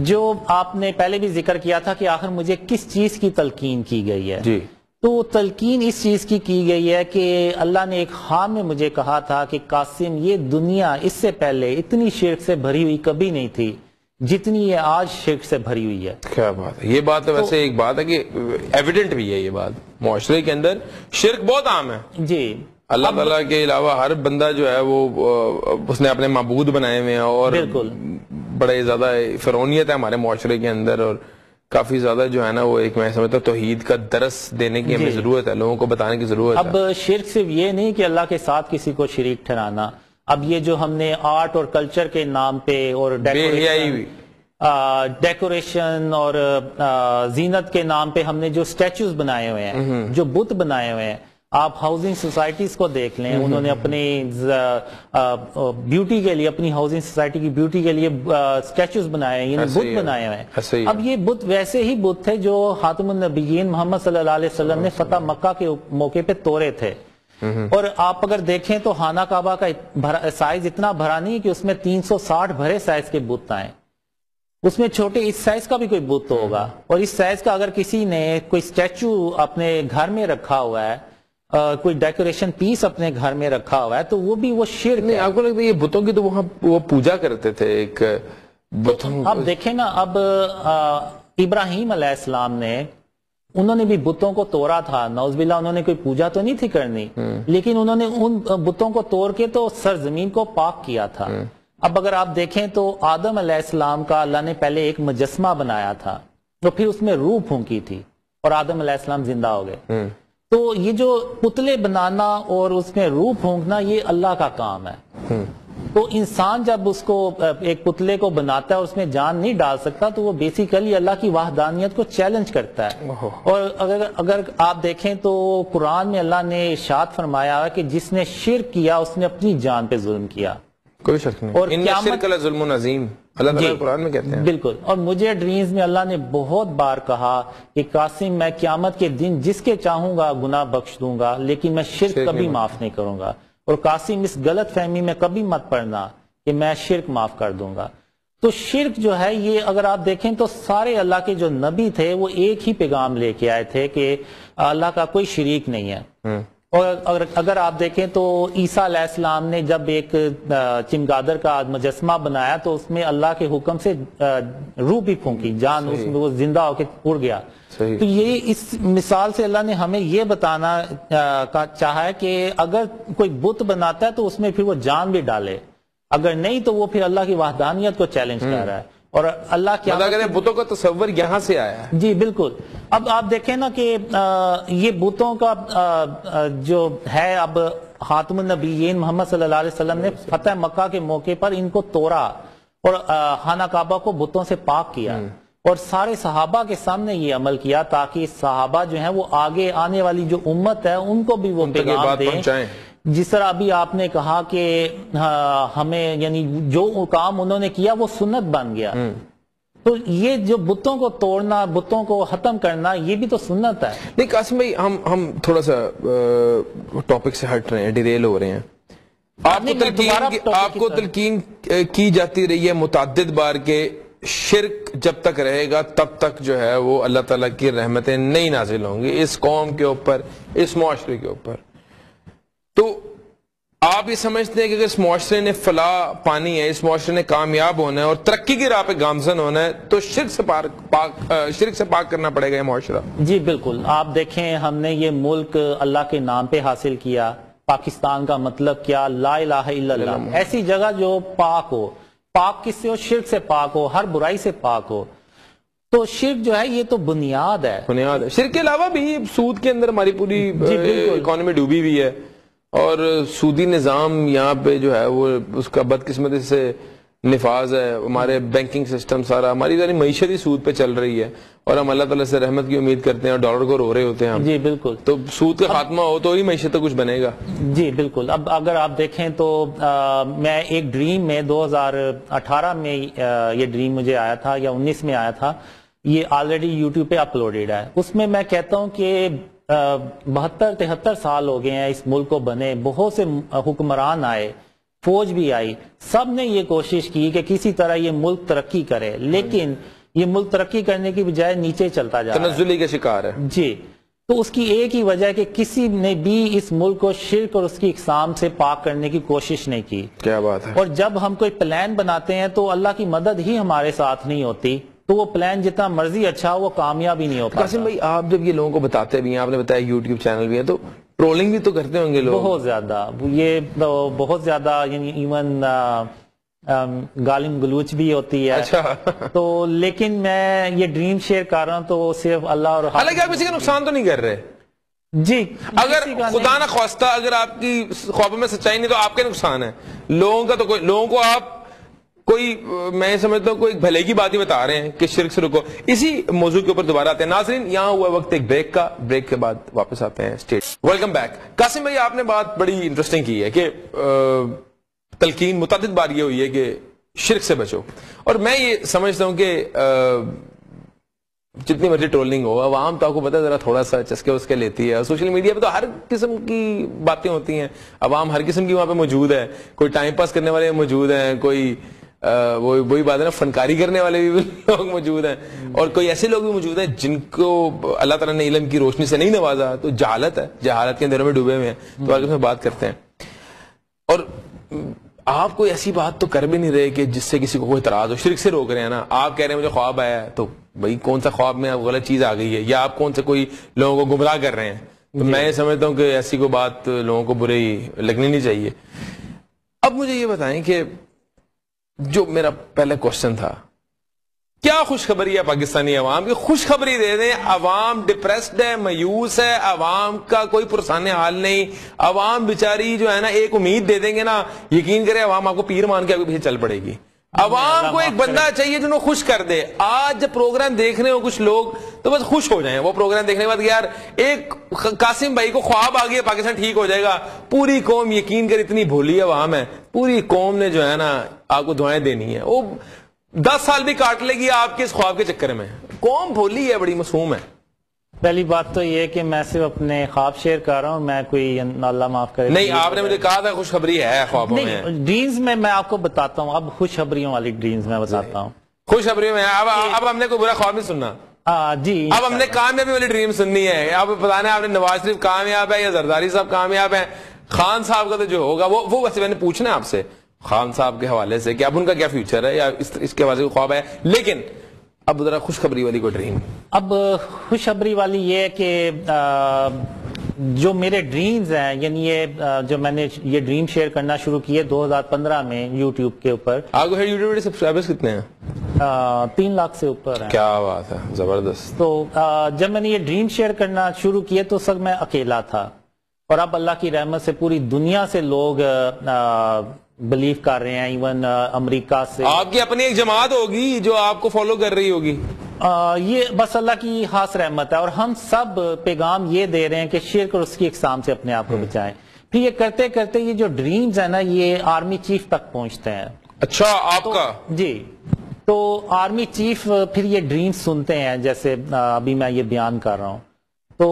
جو آپ نے پہلے بھی ذکر کیا تھا کہ آخر مجھے کس چیز کی تلقین کی گئی ہے، جی تو تلقین اس چیز کی گئی ہے کہ اللہ نے ایک خواب میں مجھے کہا تھا کہ قاسم یہ دنیا اس سے پہلے اتنی شرک سے بھری ہوئی کبھی نہیں تھی جتنی یہ آج شرک سے بھری ہوئی ہے. کیا بات ہے، یہ بات تو ویسے ایک بات ہے کہ ایویڈنٹ بھی ہے یہ بات، معاشرے کے اندر شرک بہت عام ہے. جی اللہ تعالیٰ کے علاوہ ہر بندہ جو ہے وہ اس نے اپنے معبود بنائے ہوئے ہیں، اور بالکل بڑے زیادہ فرعونیت ہے ہمارے معاشرے کے اندر، اور کافی زیادہ جو ہے نا وہ ایک میں سمجھتا ہوں توحید کا درس دینے کی ہمیں ضرورت ہے، لوگوں کو بتانے کی ضرورت ہے. اب شرک صرف یہ نہیں کہ اللہ کے ساتھ کسی کو شریک ٹھہرانا، اب یہ جو ہم نے آرٹ اور کلچر کے نام پہ اور ڈیکوریشن اور زینت کے نام پہ ہم نے جو سٹیچوز بنائے ہوئے ہیں، جو بت بنائے ہوئے ہیں، آپ ہاؤسنگ سوسائٹیز کو دیکھ لیں، انہوں نے اپنی بیوٹی کے لیے، اپنی ہاؤسنگ سوسائٹی کی بیوٹی کے لیے سٹیچوز بنائے ہیں، یعنی بت بنائے ہوئے ہیں. اب یہ بت ویسے ہی بت تھے جو خاتم النبیین محمد صلی اللہ علیہ وسلم نے فتح مکہ کے موقع پہ توڑے تھے. اور آپ اگر دیکھیں تو خانہ کعبہ کا سائز اتنا بھرا نہیں کہ اس میں 360 بھرے سائز کے بت آئیں، اس میں چھوٹے اس سائز کا بھی کوئی بت ہوگا. اور اس سائز کا اگر کسی نے کوئی سٹیچو اپنے گھر میں رکھا ہوا ہے، کوئی ڈیکوریشن پیس اپنے گھر میں رکھا ہوا ہے، تو وہ بھی وہ شرک ہے. آپ کو لگتا ہے یہ بتوں کی تو وہاں وہ پوجا کرتے تھے ایک بتوں. اب دیکھیں نا، اب ابراہیم علیہ السلام نے انہوں نے بھی بتوں کو توڑا تھا، نعوذ باللہ انہوں نے کوئی پوجا تو نہیں تھی کرنی، لیکن انہوں نے ان بتوں کو توڑ کے تو سرزمین کو پاک کیا تھا. اب اگر آپ دیکھیں تو آدم علیہ السلام کا اللہ نے پہلے ایک مجسمہ بنایا تھا، تو پھر اس میں روح پھونکی تھی اور آدم علیہ السلام زندہ ہو گئے. تو یہ جو پتلے بنانا اور اس میں روح پھونکنا یہ اللہ کا کام ہے. تو انسان جب اس کو ایک پتلے کو بناتا ہے اور اس میں جان نہیں ڈال سکتا تو وہ بیسیکلی اللہ کی وحدانیت کو چیلنج کرتا ہے. اور اگر آپ دیکھیں تو قرآن میں اللہ نے ارشاد فرمایا ہے کہ جس نے شرک کیا اس نے اپنی جان پہ ظلم کیا. کوئی شک نہیں. اور ان الشرک لظلم عظیم اللہ تعالیٰ قرآن میں کہتے ہیں. بالکل. اور مجھے ڈریمز میں اللہ نے بہت بار کہا کہ قاسم میں قیامت کے دن جس کے چاہوں گا گناہ بخش دوں گا، لیکن میں شرک کبھی معاف نہیں کروں گا. اور قاسم اس غلط فہمی میں کبھی مت پڑنا کہ میں شرک معاف کر دوں گا. تو شرک جو ہے یہ اگر آپ دیکھیں تو سارے اللہ کے جو نبی تھے وہ ایک ہی پیغام لے کے آئے تھے کہ اللہ کا کوئی شریک نہیں ہے. اور اگر آپ دیکھیں تو عیسیٰ علیہ السلام نے جب ایک چمگادر کا مجسمہ بنایا تو اس میں اللہ کے حکم سے روح بھی پھونکی، جان اس میں وہ زندہ ہو کے اڑ گیا. تو یہ اس مثال سے اللہ نے ہمیں یہ بتانا چاہا ہے کہ اگر کوئی بت بناتا ہے تو اس میں پھر وہ جان بھی ڈالے، اگر نہیں تو وہ پھر اللہ کی وحدانیت کو چیلنج کر رہا ہے. اور اللہ کیا بتوں کا تصور یہاں سے آیا ہے. جی بالکل. اب آپ دیکھیں نا کہ یہ بتوں کا جو ہے، اب خاتم النبیین محمد صلی اللہ علیہ وسلم نے فتح مکہ کے موقع پر ان کو توڑا اور خانہ کعبہ کو بتوں سے پاک کیا، اور سارے صحابہ کے سامنے یہ عمل کیا تاکہ صحابہ جو ہیں وہ آگے آنے والی جو امت ہے ان کو بھی وہ پیغام دیں. جس طرح ابھی آپ نے کہا کہ ہمیں یعنی جو کام انہوں نے کیا وہ سنت بن گیا، تو یہ جو بتوں کو توڑنا، بتوں کو ختم کرنا، یہ بھی تو سنت ہے. نہیں قاسم بھائی، ہم تھوڑا سا ٹاپک سے ہٹ رہے ہیں، ڈیریل ہو رہے ہیں. آپ کو تلقین کی جاتی رہی ہے متعدد بار کہ شرک جب تک رہے گا تب تک جو ہے وہ اللہ تعالیٰ کی رحمتیں نہیں نازل ہوں گی اس قوم کے اوپر، اس معاشرے کے اوپر. تو آپ یہ سمجھتے ہیں کہ اگر اس معاشرے نے فلاح پانی ہے، اس معاشرے نے کامیاب ہونا ہے اور ترقی کی راہ پہ گامزن ہونا ہے تو شرک سے پاک کرنا پڑے گا یہ معاشرہ؟ جی بالکل. آپ دیکھیں ہم نے یہ ملک اللہ کے نام پہ حاصل کیا. پاکستان کا مطلب کیا؟ لا الہ الا اللہ. ایسی جگہ جو پاک ہو. پاک کس سے ہو؟ شرک سے پاک ہو، ہر برائی سے پاک ہو. تو شرک جو ہے یہ تو بنیاد ہے. شرک کے علاوہ بھی سود کے اندر ہماری پوری اکانومی ڈوبی ہوئی ہے، اور سودی نظام یہاں پہ جو ہے وہ اس کا بدقسمتی سے نفاذ ہے. ہمارے بینکنگ سسٹم سارا، ہماری ساری معیشت ہی سود پہ چل رہی ہے، اور ہم اللہ تعالیٰ سے رحمت کی امید کرتے ہیں اور ڈالر کو رو رہے ہوتے ہیں ہم. جی بالکل. تو سود کا خاتمہ ہو تو ہی معیشت کا کچھ بنے گا. جی بالکل. اب اگر آپ دیکھیں تو میں ایک ڈریم میں 2018 میں یہ ڈریم مجھے آیا تھا یا 19 میں آیا تھا، یہ آلریڈی یوٹیوب پہ اپلوڈیڈ ہے. اس میں کہتا ہوں کہ 72-73 سال ہو گئے ہیں اس ملک کو بنے. بہت سے حکمران آئے، فوج بھی آئی، سب نے یہ کوشش کی کہ کسی طرح یہ ملک ترقی کرے، لیکن یہ ملک ترقی کرنے کی بجائے نیچے چلتا جا رہا ہے، تنزلی کا شکار ہے. جی. تو اس کی ایک ہی وجہ ہے کہ کسی نے بھی اس ملک کو شرک اور اس کی اقسام سے پاک کرنے کی کوشش نہیں کی. کیا بات ہے. اور جب ہم کوئی پلان بناتے ہیں تو اللہ کی مدد ہی ہمارے ساتھ نہیں ہوتی، تو وہ پلان جتنا مرضی اچھا ہو وہ کامیاب ہی نہیں ہو پاتا. قاسم بھائی، آپ جب یہ لوگوں کو بتاتے بھی ہیں، آپ نے بتایا یوٹیوب چینل بھی ہے، تو ٹرولنگ بھی تو کرتے ہوں گے لوگ؟ بہت زیادہ. یہ بہت زیادہ، یعنی ایون گالم گلوچ بھی ہوتی ہے. تو لیکن میں یہ ڈریم شیئر کر رہا ہوں تو صرف اللہ اور حالانکہ آپ کسی کا نقصان تو نہیں کر رہے. جی اگر خدا نہ خواستہ اگر آپ کی خوابوں میں سچائی نہیں تو آپ کے نقصان ہے. لوگوں کا تو کوئی، لوگوں کو آپ کوئی، میں سمجھتا ہوں کوئی بھلے کی بات ہی بتا رہے ہیں کہ شرک سے رکو. اسی موضوع کے اوپر دوبارہ آتے ہیں. ناظرین، یہاں ہوا وقت ایک بریک کا، بریک کے بعد واپس آتے ہیں. Welcome back. قاسم بھائی، آپ نے بات بڑی انٹرسٹنگ کی ہے کہ تلقین متعدد بار یہ ہوئی ہے کہ شرک سے بچو، اور میں یہ سمجھتا ہوں کہ جتنی مرضی ٹرولنگ ہو، عوام تو آپ کو پتا ہے ذرا تھوڑا سا چسکے اس کے لیتی ہے. سوشل میڈیا پہ تو ہر قسم کی باتیں ہوتی ہیں، عوام ہر قسم کی وہاں پہ موجود ہے. کوئی ٹائم پاس کرنے والے موجود ہیں، کوئی وہی بات ہے نا، فنکاری کرنے والے بھی لوگ موجود ہیں، اور کوئی ایسے لوگ بھی موجود ہیں جن کو اللہ تعالیٰ نے علم کی روشنی سے نہیں نوازا. تو جہالت ہے، جہالت کے اندروں میں ڈوبے ہوئے ہیں. تو آگے میں بات کرتے ہیں. اور آپ کوئی ایسی بات تو کر بھی نہیں رہے کہ جس سے کسی کو کوئی اعتراض ہو. شرک سے روک رہے ہیں نا. آپ کہہ رہے ہیں مجھے خواب آیا ہے، تو بھائی کون سا خواب میں غلط چیز آ گئی ہے، یا آپ کون سے کوئی لوگوں کو گمراہ کر رہے ہیں. تو میں سمجھتا ہوں کہ ایسی کوئی بات لوگوں کو بری لگنی نہیں چاہیے. اب مجھے یہ بتائیں کہ جو میرا پہلا کوشچن تھا، کیا خوشخبری ہے پاکستانی عوام کی؟ خوشخبری دے دیں. عوام ڈپریسڈ ہے، مایوس ہے، عوام کا کوئی پرسان حال نہیں. عوام بیچاری جو ہے نا، ایک امید دے دیں گے نا، یقین کرے عوام آپ کو پیر مان کے آگے پیچھے چل پڑے گی. عوام کو ایک بندہ چاہیے جنہوں خوش کر دے. آج جب پروگرام دیکھ رہے ہو کچھ لوگ تو بس خوش ہو جائیں وہ پروگرام دیکھنے کے بعد، یار ایک قاسم بھائی کو خواب آ گیا پاکستان ٹھیک ہو جائے گا. پوری قوم یقین کر اتنی بھولی عوام ہے، پوری قوم نے جو ہے نا آپ کو دعائیں دینی ہے. وہ 10 سال بھی کاٹ لے گی آپ کے اس خواب کے چکر میں. قوم بھولی ہے، بڑی معصوم ہے. پہلی بات تو یہ کہ میں صرف اپنے خواب شیئر کر رہا ہوں، میں کوئی اللہ معاف کرے نہیں. آپ نے مجھے کہا تھا خوشخبری ہے خوابوں میں. ڈریمز میں آپ کو بتاتا ہوں. اب خوشخبریوں والی ڈریمز میں بتاتا ہوں. خوشخبریوں میں اب ہم نے کوئی برا خواب نہیں سننا. جی اب ہم نے کامیابی والی ڈریم سننی ہے. اب بتانا ہے آپ نے نواز شریف کامیاب ہے یا زرداری صاحب کامیاب ہے. خان صاحب کا تو جو ہوگا وہ ویسے میں نے پوچھنا ہے آپ سے خان صاحب کے حوالے سے کہ اب ان کا کیا فیوچر ہے یا اس کے حوالے سے خواب ہے. لیکن اب ذرا خوشخبری والی کوئی ڈریم. اب خوشخبری والی یہ ہے کہ جو میرے ڈریمز ہیں، یعنی یہ جو میں نے یہ ڈریم شیئر کرنا شروع کیے 2015 میں یوٹیوب کے اوپر. آپ کو یوٹیوب پہ سبسکرائبرز کتنے ہیں؟ 3 لاکھ سے اوپر ہیں. کیا بات ہے، زبردست. تو جب میں نے یہ ڈریم شیئر کرنا شروع کیے تو سب میں اکیلا تھا، اور اب اللہ کی رحمت سے پوری دنیا سے لوگ بلیو کر رہے ہیں. ایون امریکہ سے آپ کی اپنی ایک جماعت ہوگی جو آپ کو فالو کر رہی ہوگی. یہ بس اللہ کی خاص رحمت ہے، اور ہم سب پیغام یہ دے رہے ہیں کہ شرک اور اس کی اقسام سے اپنے آپ کو بچائیں. پھر یہ کرتے کرتے یہ جو ڈریمز ہیں نا، یہ آرمی چیف تک پہنچتے ہیں. اچھا، آپ کا؟ جی. تو آرمی چیف پھر یہ ڈریمز سنتے ہیں، جیسے ابھی میں یہ بیان کر رہا ہوں. تو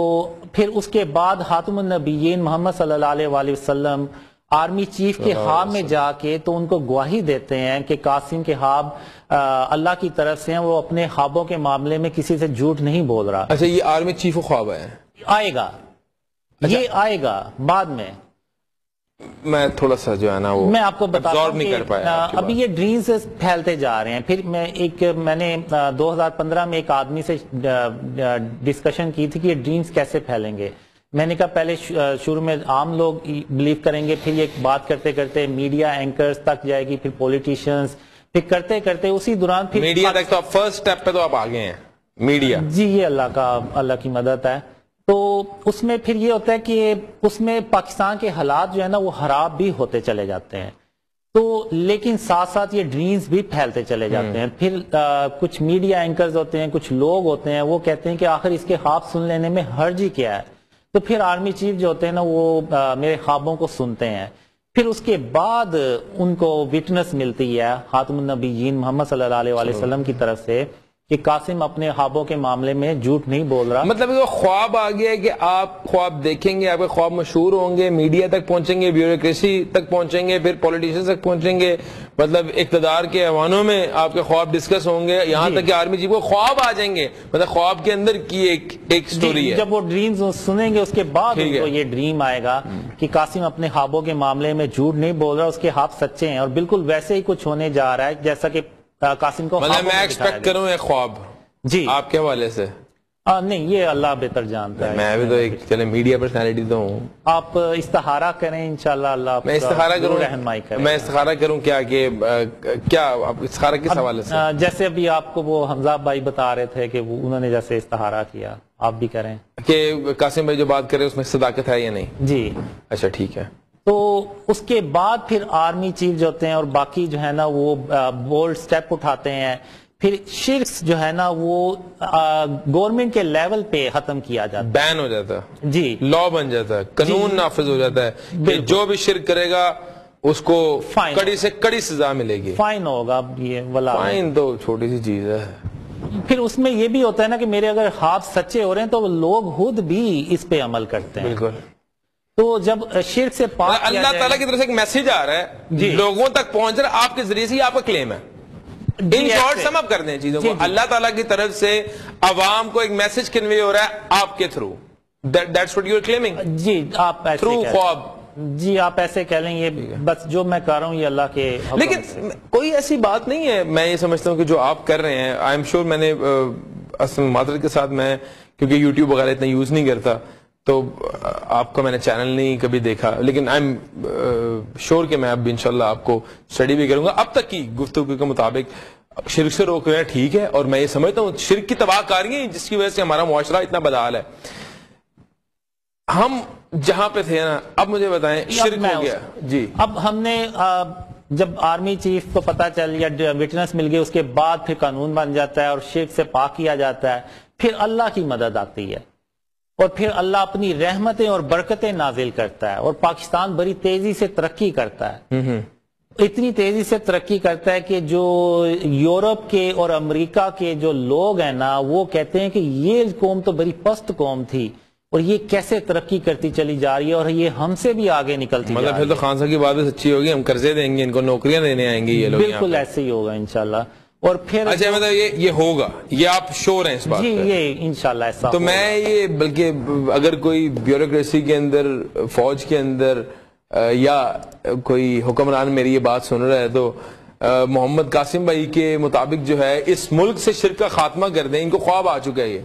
پھر اس کے بعد خاتم النبیین محمد صلی اللہ علیہ وآلہ وسلم آرمی چیف کے خواب میں جا کے تو ان کو گواہی دیتے ہیں کہ قاسم کے خواب اللہ کی طرف سے ہیں, وہ اپنے خوابوں کے معاملے میں کسی سے جھوٹ نہیں بول رہا. اچھا, یہ آرمی چیف خواب ہے, آئے گا, یہ آئے گا بعد میں. میں تھوڑا سا جو ہے نا وہ میں آپ کو بتا دوں کہ ابھی یہ ڈریمز پھیلتے جا رہے ہیں. پھر میں نے 2015 میں ایک آدمی سے ڈسکشن کی تھی کہ یہ ڈریمز کیسے پھیلیں گے. میں نے کہا پہلے شروع میں عام لوگ بلیو کریں گے, پھر یہ بات کرتے کرتے میڈیا اینکرز تک جائے گی, پھر پولیٹیشینز, پھر کرتے کرتے اسی دوران پھر میڈیا تک. تو آپ فرسٹ سٹیپ پہ تو آپ آگے ہیں میڈیا. جی, یہ اللہ کی مدد ہے. تو اس میں پھر یہ ہوتا ہے کہ اس میں پاکستان کے حالات جو ہے نا وہ خراب بھی ہوتے چلے جاتے ہیں. تو لیکن ساتھ ساتھ یہ ڈریمز بھی پھیلتے چلے جاتے ہیں. پھر کچھ میڈیا اینکرز ہوتے ہیں, کچھ لوگ ہوتے ہیں, وہ کہتے ہیں کہ آخر اس کے خواب سن لینے میں حرج ہی کیا ہے. تو پھر آرمی چیف جو ہوتے ہیں نا وہ میرے خوابوں کو سنتے ہیں. پھر اس کے بعد ان کو وٹنس ملتی ہے خاتم النبیین محمد صلی اللہ علیہ وسلم کی طرف سے کہ قاسم اپنے خوابوں کے معاملے میں جھوٹ نہیں بول رہا. مطلب وہ خواب آ گیا ہے کہ آپ خواب دیکھیں گے, آپ کے خواب مشہور ہوں گے, میڈیا تک پہنچیں گے, بیوروکریسی تک پہنچیں گے, پھر پولیٹیشن تک پہنچیں گے, مطلب اقتدار کے ایوانوں میں آپ کے خواب ڈسکس ہوں گے, یہاں تک کہ آرمی چیف کو خواب آ جائیں گے. مطلب خواب کے اندر کی ایک سٹوری ہے. جب وہ ڈریمز سنیں گے اس کے بعد ان کو یہ ڈریم آئے گا کہ قاسم اپنے خوابوں کے معاملے میں جھوٹ نہیں بول رہا, اس کے خواب سچے ہیں, اور بالکل ویسے ہی کچھ ہونے جا رہا ہے جیسا کہ قاسم کو. مطلب میں ایکسپیکٹ کروں ایک خواب جی آپ کے حوالے سے. نہیں, یہ اللہ بہتر جانتا ہے. میں بھی تو ایک چلے میڈیا پرسنالٹی تو ہوں. آپ استخارہ کریں انشاءاللہ, اللہ میں استخارہ کروں, رہنمائی کریں. میں استخارہ کروں کیا آپ استخارہ کس حوالے سے؟ جیسے ابھی آپ کو وہ حمزہ بھائی بتا رہے تھے کہ انہوں نے جیسے استخارہ کیا, آپ بھی کریں کہ قاسم بھائی جو بات کر رہے ہیں اس میں صداقت ہے یا نہیں. جی اچھا ٹھیک ہے. تو اس کے بعد پھر آرمی چیف جو ہوتے ہیں اور باقی جو ہے نا وہ بولڈ سٹیپ اٹھاتے ہیں. پھر شرک جو ہے نا وہ گورنمنٹ کے لیول پہ ختم کیا جاتا ہے, بین ہو جاتا ہے, جی لا بن جاتا ہے, قانون نافذ ہو جاتا ہے کہ جو بھی شرک کرے گا اس کو کڑی سے کڑی سزا ملے گی. فائن ہوگا. یہ والا فائن تو چھوٹی سی چیز ہے. پھر اس میں یہ بھی ہوتا ہے نا کہ میرے اگر خواب سچے ہو رہے ہیں تو لوگ خود بھی اس پہ عمل کرتے ہیں. بالکل. تو جب شرک سے پاک اللہ تعالیٰ کی طرف سے ایک میسج آ رہا ہے, لوگوں تک پہنچ رہا ہے, آپ کے ذریعے سے آپ کا کلیم ہے. ان شارٹ سم اپ کر دیں چیزوں کو. اللہ تعالیٰ کی طرف سے عوام کو ایک میسج کنوے ہو رہا ہے آپ کے through. That's what you're claiming. جی آپ ایسے تھرو خواب. جی آپ ایسے کہہ لیں, یہ بس جو میں کر رہا ہوں یہ اللہ کے حکم. لیکن کوئی ایسی بات نہیں ہے, میں یہ سمجھتا ہوں کہ جو آپ کر رہے ہیں, آئی ایم شیور, میں نے اصل معذرت کے ساتھ میں کیونکہ یوٹیوب وغیرہ اتنا یوز نہیں کرتا تو آپ کا میں نے چینل نہیں کبھی دیکھا, لیکن آئی ایم شیور کہ میں اب انشاءاللہ آپ کو اسٹڈی بھی کروں گا. اب تک کی گفتگو کے مطابق شرک سے روک رہے ہیں, ٹھیک ہے, اور میں یہ سمجھتا ہوں شرک کی تباہ کاریاں جس کی وجہ سے ہمارا معاشرہ اتنا بدحال ہے. ہم جہاں پہ تھے نا, اب مجھے بتائیں شرک ہو گیا. جی اب ہم نے جب آرمی چیف کو پتا چل یا وٹنس مل گئی, اس کے بعد پھر قانون بن جاتا ہے اور شرک سے پاک کیا جاتا ہے. پھر اللہ کی مدد آتی ہے اور پھر اللہ اپنی رحمتیں اور برکتیں نازل کرتا ہے, اور پاکستان بڑی تیزی سے ترقی کرتا ہے. اتنی تیزی سے ترقی کرتا ہے کہ جو یورپ کے اور امریکہ کے جو لوگ ہیں نا وہ کہتے ہیں کہ یہ قوم تو بڑی پست قوم تھی اور یہ کیسے ترقی کرتی چلی جا رہی ہے اور یہ ہم سے بھی آگے نکلتی. مطلب پھر تو خان صاحب کی بات سچی ہوگی, ہم قرضے دیں گے, ان کو نوکریاں دینے آئیں گی یہ لوگ. بالکل ایسے ہی ہوگا انشاءاللہ. اور پھر اچھا مطلب یہ ہوگا, یہ آپ شور ہیں اس بات؟ جی یہ انشاءاللہ ایسا. تو میں یہ بلکہ اگر کوئی بیوروکریسی کے اندر, فوج کے اندر یا کوئی حکمران میری یہ بات سن رہا ہے تو محمد قاسم بھائی کے مطابق جو ہے اس ملک سے شرک کا خاتمہ کر دیں. ان کو خواب آ چکا ہے یہ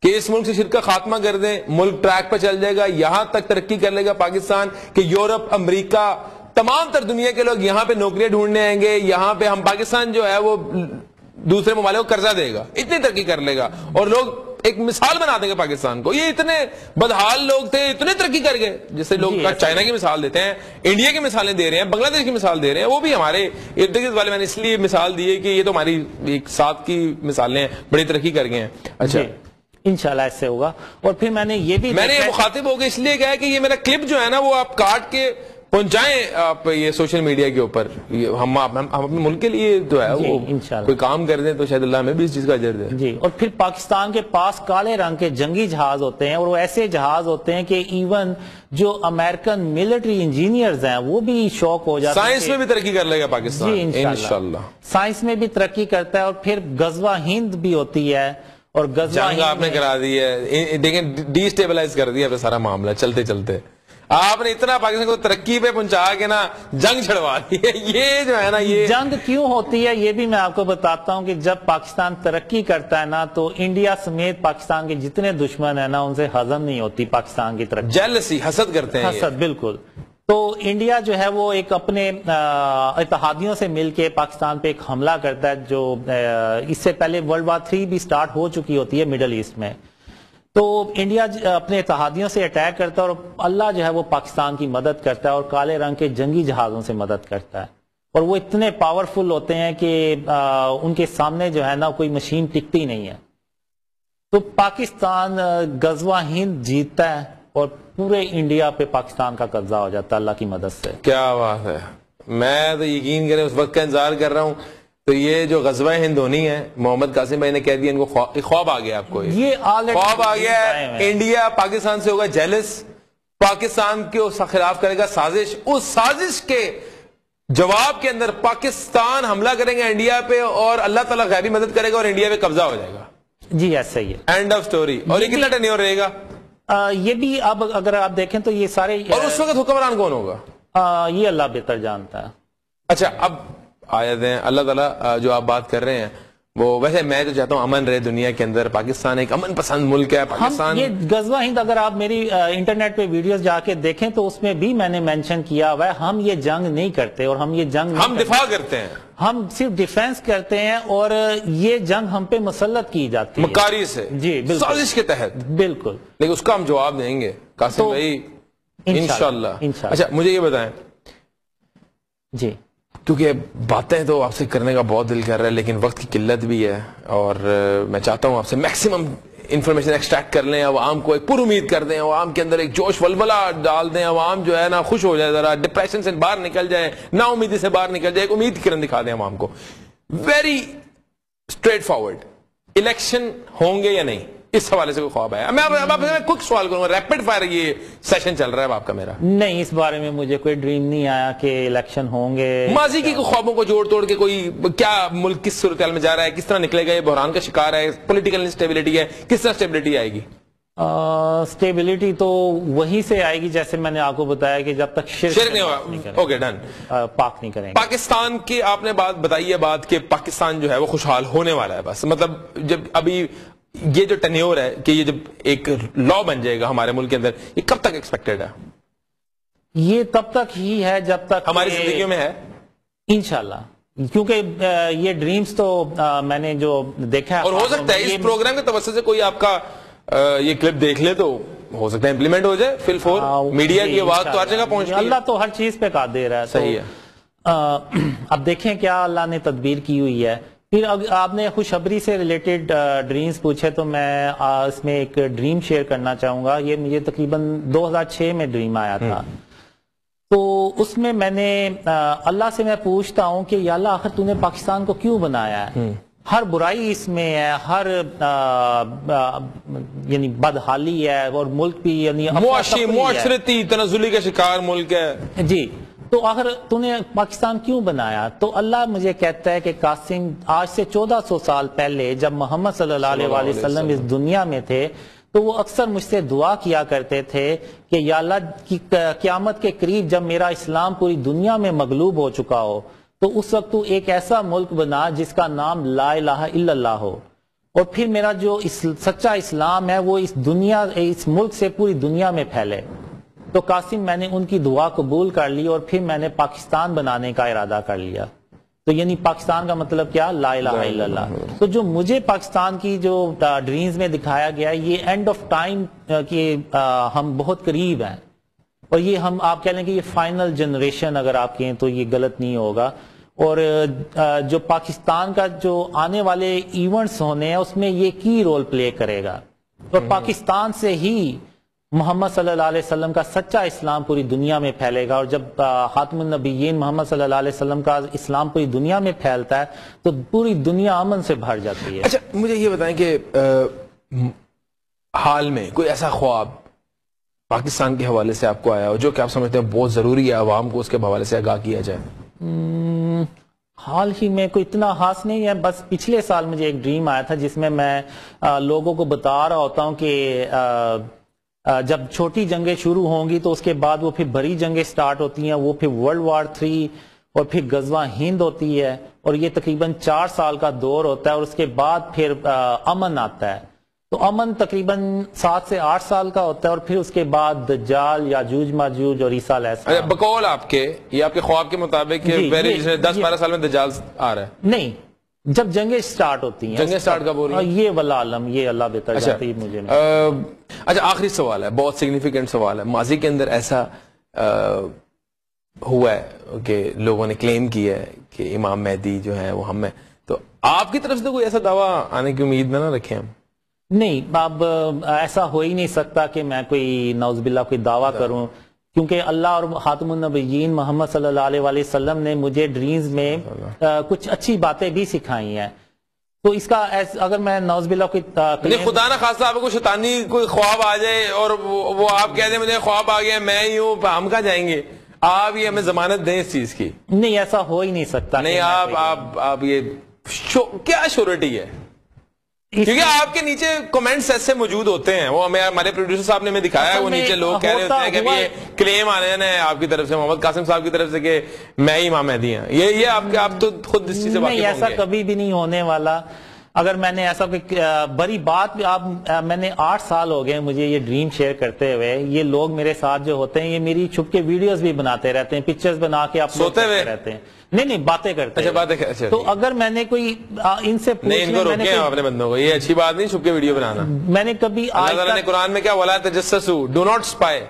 کہ اس ملک سے شرک کا خاتمہ کر دیں, ملک ٹریک پہ چل جائے گا, یہاں تک ترقی کر لے گا پاکستان کہ یورپ, امریکہ, تمام تر دنیا کے لوگ یہاں پہ نوکریاں ڈھونڈنے آئیں گے. یہاں پہ ہم پاکستان جو ہے وہ دوسرے ممالک کو قرضہ دے گا, اتنی ترقی کر لے گا, اور لوگ ایک مثال بنا دیں گے پاکستان کو. یہ اتنے بدحال لوگ تھے, اتنے ترقی کر گئے. جیسے لوگ چائنا کی مثال دیتے ہیں, انڈیا کی مثالیں دے رہے ہیں, بنگلہ دیش کی مثال دے رہے ہیں, وہ بھی ہمارے ارد گرد والے. میں نے اس لیے مثال دی ہے کہ یہ تو ہماری ایک ساتھ کی مثالیں ہیں, بڑی ترقی کر گئے ہیں. اچھا انشاءاللہ ایسے ہوگا. اور پھر میں نے یہ بھی میں نے مخاطب ہو گیا اس لیے کہا کہ یہ میرا کلپ جو ہے نا وہ آپ کاٹ کے پہنچائیں آپ یہ سوشل میڈیا کے اوپر. ہم اپنے ملک کے لیے جو ہے وہ کوئی کام کر دیں تو شاید اللہ ہمیں بھی اس چیز کا اجر دے. جی. اور پھر پاکستان کے پاس کالے رنگ کے جنگی جہاز ہوتے ہیں، اور وہ ایسے جہاز ہوتے ہیں کہ ایون جو امریکن ملٹری انجینئرز ہیں وہ بھی شوق ہو جاتے ہیں. سائنس میں بھی ترقی کر لے گا پاکستان. جی انشاءاللہ سائنس میں بھی ترقی کرتا ہے. اور پھر غزوہ ہند بھی ہوتی ہے، اور غزوہ جنگ آپ نے کرا دی ہے. دیکھیں ڈی اسٹیبلائز کر دیا سارا معاملہ چلتے چلتے. آپ نے اتنا پاکستان کو ترقی پہ پہنچا کے نا جنگ چھڑوا دی ہے. یہ جو ہے نا یہ جنگ کیوں ہوتی ہے یہ بھی میں آپ کو بتاتا ہوں کہ جب پاکستان ترقی کرتا ہے نا تو انڈیا سمیت پاکستان کے جتنے دشمن ہیں نا ان سے ہضم نہیں ہوتی پاکستان کی ترقی. جیلسی، حسد کرتے ہیں. حسد، بالکل. تو انڈیا جو ہے وہ ایک اپنے اتحادیوں سے مل کے پاکستان پہ ایک حملہ کرتا ہے جو اس سے پہلے ورلڈ وار 3 بھی سٹارٹ ہو چکی ہوتی ہے مڈل ایسٹ میں. تو انڈیا اپنے اتحادیوں سے اٹیک کرتا ہے اور اللہ جو ہے وہ پاکستان کی مدد کرتا ہے اور کالے رنگ کے جنگی جہازوں سے مدد کرتا ہے. اور وہ اتنے پاورفل ہوتے ہیں کہ ان کے سامنے جو ہے نا کوئی مشین ٹکتی نہیں ہے. تو پاکستان غزوہ ہند جیتتا ہے اور پورے انڈیا پہ پاکستان کا قبضہ ہو جاتا ہے اللہ کی مدد سے. کیا بات ہے. میں تو یقین کریں اس وقت کا انتظار کر رہا ہوں. تو یہ جو غزوہ ہند ہونی ہے محمد قاسم بھائی نے کہہ دیا، ان کو خواب آ گیا. آپ کو یہ خواب آ گیا ہے. انڈیا پاکستان سے ہوگا جیلس، پاکستان کے خلاف کرے گا سازش. اس سازش کے جواب کے اندر پاکستان حملہ کریں گے انڈیا پہ اور اللہ تعالیٰ غیبی مدد کرے گا اور انڈیا پہ قبضہ ہو جائے گا. جی ایسا ہی ہے. And of story. اور یہ کتنا ٹینیور رہے گا؟ یہ بھی اب اگر آپ دیکھیں تو یہ سارے. اور اس وقت حکمران کون ہوگا؟ یہ اللہ بہتر جانتا ہے. اچھا اب آیتیں اللہ تعالیٰ جو آپ بات کر رہے ہیں وہ ویسے میں تو چاہتا ہوں امن رہے دنیا کے اندر. پاکستان ایک امن پسند ملک ہے. پاکستان یہ غزوہ ہند اگر آپ میری انٹرنیٹ پہ ویڈیوز جا کے دیکھیں تو اس میں بھی میں نے مینشن کیا ہوا ہے ہم یہ جنگ نہیں کرتے اور ہم یہ جنگ ہم دفاع کرتے ہیں. ہم صرف ڈیفینس کرتے ہیں اور یہ جنگ ہم پہ مسلط کی جاتی ہے مکاری سے. جی بالکل سازش کے تحت. بالکل. لیکن اس کا ہم جواب دیں گے قاسم بھائی انشاءاللہ. اچھا مجھے یہ بتائیں جی، کیونکہ باتیں تو آپ سے کرنے کا بہت دل کر رہا ہے لیکن وقت کی قلت بھی ہے اور میں چاہتا ہوں آپ سے میکسیمم انفارمیشن ایکسٹریکٹ کر لیں، عوام کو ایک پر امید کر دیں، عوام کے اندر ایک جوش ولولہ ڈال دیں، عوام جو ہے نا خوش ہو جائے، ذرا ڈپریشن سے باہر نکل جائے، نا امیدی سے باہر نکل جائے، ایک امید کی کرن دکھا دیں عوام کو. ویری اسٹریٹ فارورڈ، الیکشن ہوں گے یا نہیں اس حوالے سے کوئی خواب ہے؟ میں کوئک سوال کروں گا، ریپڈ فائر یہ سیشن چل رہا ہے آپ کا میرا. نہیں اس بارے میں مجھے کوئی ڈریم نہیں آیا کہ الیکشن ہوں گے. ماضی کی خوابوں کو جوڑ توڑ کے کوئی کیا ملک کس صورتحال میں جا رہا ہے، کس طرح نکلے گا، یہ بحران کا شکار ہے، پولیٹیکل انسٹیبلٹی ہے، کس طرح اسٹیبلٹی آئے گی؟ اسٹیبلٹی تو وہی سے آئے گی جیسے میں نے آپ کو بتایا کہ جب تک شرک نہیں ہوگا. Okay done. پاک نہیں کریں گے. پاکستان کی آپ نے بات بتائی ہے بات کہ پاکستان جو ہے وہ خوشحال ہونے والا ہے. بس مطلب جب ابھی یہ جو ٹینیور ہے کہ یہ جب ایک لا بن جائے گا ہمارے ملک کے اندر، یہ کب تک ایکسپیکٹڈ ہے؟ یہ تب تک ہی ہے جب تک ہماری زندگیوں میں ہے انشاءاللہ. کیونکہ یہ ڈریمز تو میں نے جو دیکھا ہے اور ہو سکتا ہے اس پروگرام کے توسط سے کوئی آپ کا یہ کلپ دیکھ لے تو ہو سکتا ہے امپلیمنٹ ہو جائے. فل فور میڈیا کی آواز تو ہر جگہ پہنچتی ہے. اللہ تو ہر چیز پہ قادر ہے. صحیح ہے. اب دیکھیں کیا اللہ نے تدبیر کی ہوئی ہے. پھر آپ نے خوشخبری سے ریلیٹڈ ڈریمز پوچھے تو میں اس میں ایک ڈریم شیئر کرنا چاہوں گا. یہ مجھے تقریباً 2006 میں ڈریم آیا تھا. تو اس میں نے اللہ سے میں پوچھتا ہوں کہ یا اللہ آخر تو نے پاکستان کو کیوں بنایا ہے؟ ہر برائی اس میں ہے، ہر یعنی بدحالی ہے اور ملک بھی یعنی معاشرتی تنزلی کا شکار ملک ہے. جی تو آخر تو نے پاکستان کیوں بنایا؟ تو اللہ مجھے کہتا ہے کہ قاسم آج سے 1400 سال پہلے جب محمد صلی اللہ علیہ وآلہ وسلم اس دنیا میں تھے تو وہ اکثر مجھ سے دعا کیا کرتے تھے کہ یا اللہ کی قیامت کے قریب جب میرا اسلام پوری دنیا میں مغلوب ہو چکا ہو تو اس وقت تو ایک ایسا ملک بنا جس کا نام لا الہ الا اللہ ہو، اور پھر میرا جو سچا اسلام ہے وہ اس ملک سے پوری دنیا میں پھیلے. تو قاسم میں نے ان کی دعا قبول کر لی اور پھر میں نے پاکستان بنانے کا ارادہ کر لیا. تو یعنی پاکستان کا مطلب کیا؟ لا الہ الا اللہ. تو جو مجھے پاکستان کی جو ڈریمز میں دکھایا گیا یہ اینڈ آف ٹائم کہ ہم بہت قریب ہیں اور یہ ہم آپ کہہ لیں کہ یہ فائنل جنریشن اگر آپ کہیں تو یہ غلط نہیں ہوگا. اور جو پاکستان کا جو آنے والے ایونٹس ہونے ہیں اس میں یہ کی رول پلے کرے گا اور پاکستان سے ہی محمد صلی اللہ علیہ وسلم کا سچا اسلام پوری دنیا میں پھیلے گا، اور جب خاتم النبیین محمد صلی اللہ علیہ وسلم کا اسلام پوری دنیا میں پھیلتا ہے تو پوری دنیا امن سے بھر جاتی ہے۔ اچھا مجھے یہ بتائیں کہ حال میں کوئی ایسا خواب پاکستان کے حوالے سے آپ کو آیا ہو جو کہ آپ سمجھتے ہیں بہت ضروری ہے عوام کو اس کے حوالے سے آگاہ کیا جائے؟ حال ہی میں کوئی اتنا خاص نہیں ہے، بس پچھلے سال مجھے ایک ڈریم آیا تھا جس میں لوگوں کو بتا رہا ہوتا ہوں کہ جب چھوٹی جنگیں شروع ہوں گی تو اس کے بعد وہ پھر بڑی جنگیں سٹارٹ ہوتی ہیں، وہ پھر ورلڈ وار 3 اور پھر غزوہ ہند ہوتی ہے، اور یہ تقریباً 4 سال کا دور ہوتا ہے، اور اس کے بعد پھر امن آتا ہے۔ تو امن تقریباً 7 سے 8 سال کا ہوتا ہے، اور پھر اس کے بعد دجال، یاجوج ماجوج اور عیسیٰ علیہ السلام۔ بقول آپ کے یہ آپ کے خواب کے مطابق 10-12 سال میں دجال آ رہا ہے؟ نہیں، جب جنگیں سٹارٹ ہوتی ہیں۔ جنگیں سٹارٹ کب ہو رہی ہیں؟ یہ واللہ عالم، یہ اللہ بہتر جانتا ہے، مجھے اچھا آخری سوال ہے، بہت سگنیفیکنٹ سوال ہے۔ ماضی کے اندر ایسا ہوا ہے کہ لوگوں نے کلیم کیا ہے کہ امام مہدی جو ہے وہ ہم ہیں، تو آپ کی طرف سے کوئی ایسا دعویٰ آنے کی امید نہ رکھیں ہم؟ نہیں، اب ایسا ہو ہی نہیں سکتا کہ میں کوئی نعوذ باللہ کوئی دعویٰ کروں، کیونکہ اللہ اور خاتم النبیین محمد صلی اللہ علیہ وسلم نے مجھے ڈریمز میں کچھ اچھی باتیں بھی سکھائی ہیں، تو اس کا اگر میں نعوذ باللہ کوئی خدا نہ خاصا آپ کو شیطانی کوئی خواب آ جائے اور وہ آپ کہہ دیں مجھے خواب آ گیا میں ہی ہوں، ہم کہاں جائیں گے؟ آپ یہ ہمیں ضمانت دیں اس چیز کی۔ نہیں، ایسا ہو ہی نہیں سکتا۔ نہیں، آپ یہ کیا شورٹی ہے؟ کیونکہ آپ کے نیچے کمنٹس ایسے موجود ہوتے ہیں، وہ ہمارے پروڈیوسر صاحب نے ہمیں دکھایا ہے، وہ نیچے لوگ کہہ رہے ہوتے ہیں کہ یہ کلیم آنے ہیں آپ کی طرف سے، محمد قاسم صاحب کی طرف سے کہ میں ہی امام مہدی ہوں۔ یہ آپ تو خود اس چیز سے واقف ہوں گے۔ نہیں، ایسا کبھی بھی نہیں ہونے والا۔ اگر میں نے ایسا کوئی بڑی بات میں نے 8 سال ہو گئے مجھے یہ ڈریم شیئر کرتے ہوئے، یہ لوگ میرے ساتھ جو ہوتے ہیں یہ میری چھپ کے ویڈیوز بھی بناتے رہتے ہیں، پکچرز بنا کے اپلوڈ کرتے رہتے ہیں۔ نہیں، باتیں کرتے ہیں۔ تو اگر میں نے کوئی ان سے اپنے بندوں کو، یہ اچھی بات نہیں چھپ کے ویڈیو بنانا۔ میں نے کبھی اللہ تعالیٰ نے قرآن میں کیا وَلَا تَجَسَّسُوا، ڈو ناٹ اسپائی،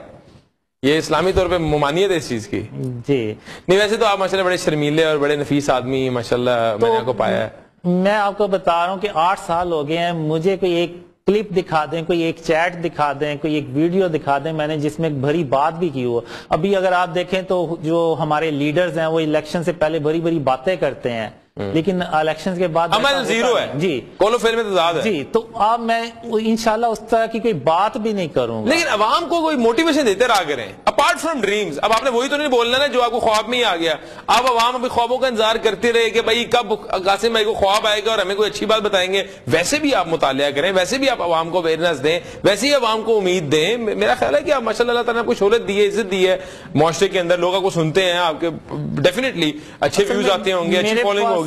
یہ اسلامی طور پہ ممانعت ہے اس چیز کی۔ جی نہیں، ویسے تو آپ ماشاءاللہ بڑے شرمیلے اور بڑے نفیس آدمی ماشاءاللہ میں نے آپ کو پایا ہے۔ میں آپ کو بتا رہا ہوں کہ 8 سال ہو گئے ہیں، مجھے کوئی ایک کلپ دکھا دیں، کوئی ایک چیٹ دکھا دیں، کوئی ایک ویڈیو دکھا دیں میں نے جس میں بھری بات بھی کی ہو۔ ابھی اگر آپ دیکھیں تو جو ہمارے لیڈرز ہیں وہ الیکشن سے پہلے بڑی بڑی باتیں کرتے ہیں، لیکن الیکشن کے بعد عمل زیرو ہے۔ جی، قول و فعل میں تضاد ہے۔ جی، تو اب میں انشاءاللہ اس طرح کی کوئی بات بھی نہیں کروں گا۔ لیکن عوام کو کوئی موٹیویشن دیتے رہا کریں اپارٹ فرام ڈریمز۔ اب آپ نے وہی تو نہیں بولنا نا جو آپ کو خواب میں ہی آ گیا۔ اب عوام ابھی خوابوں کا انتظار کرتے رہے کہ بھائی کب قاسم بھائی کو خواب آئے گا اور ہمیں کوئی اچھی بات بتائیں گے۔ ویسے بھی آپ مطالعہ کریں، ویسے بھی آپ عوام کو اویئرنیس دیں، ویسے ہی عوام کو امید دیں۔ میرا خیال ہے کہ آپ ماشاءاللہ اللہ تعالیٰ نے آپ کو شہرت دی ہے، عزت دی ہے معاشرے کے اندر، لوگ آپ کو سنتے ہیں، آپ کے ڈیفینیٹلی اچھے ویوز آتے ہوں گے، اچھی فالوئنگ ہوگی۔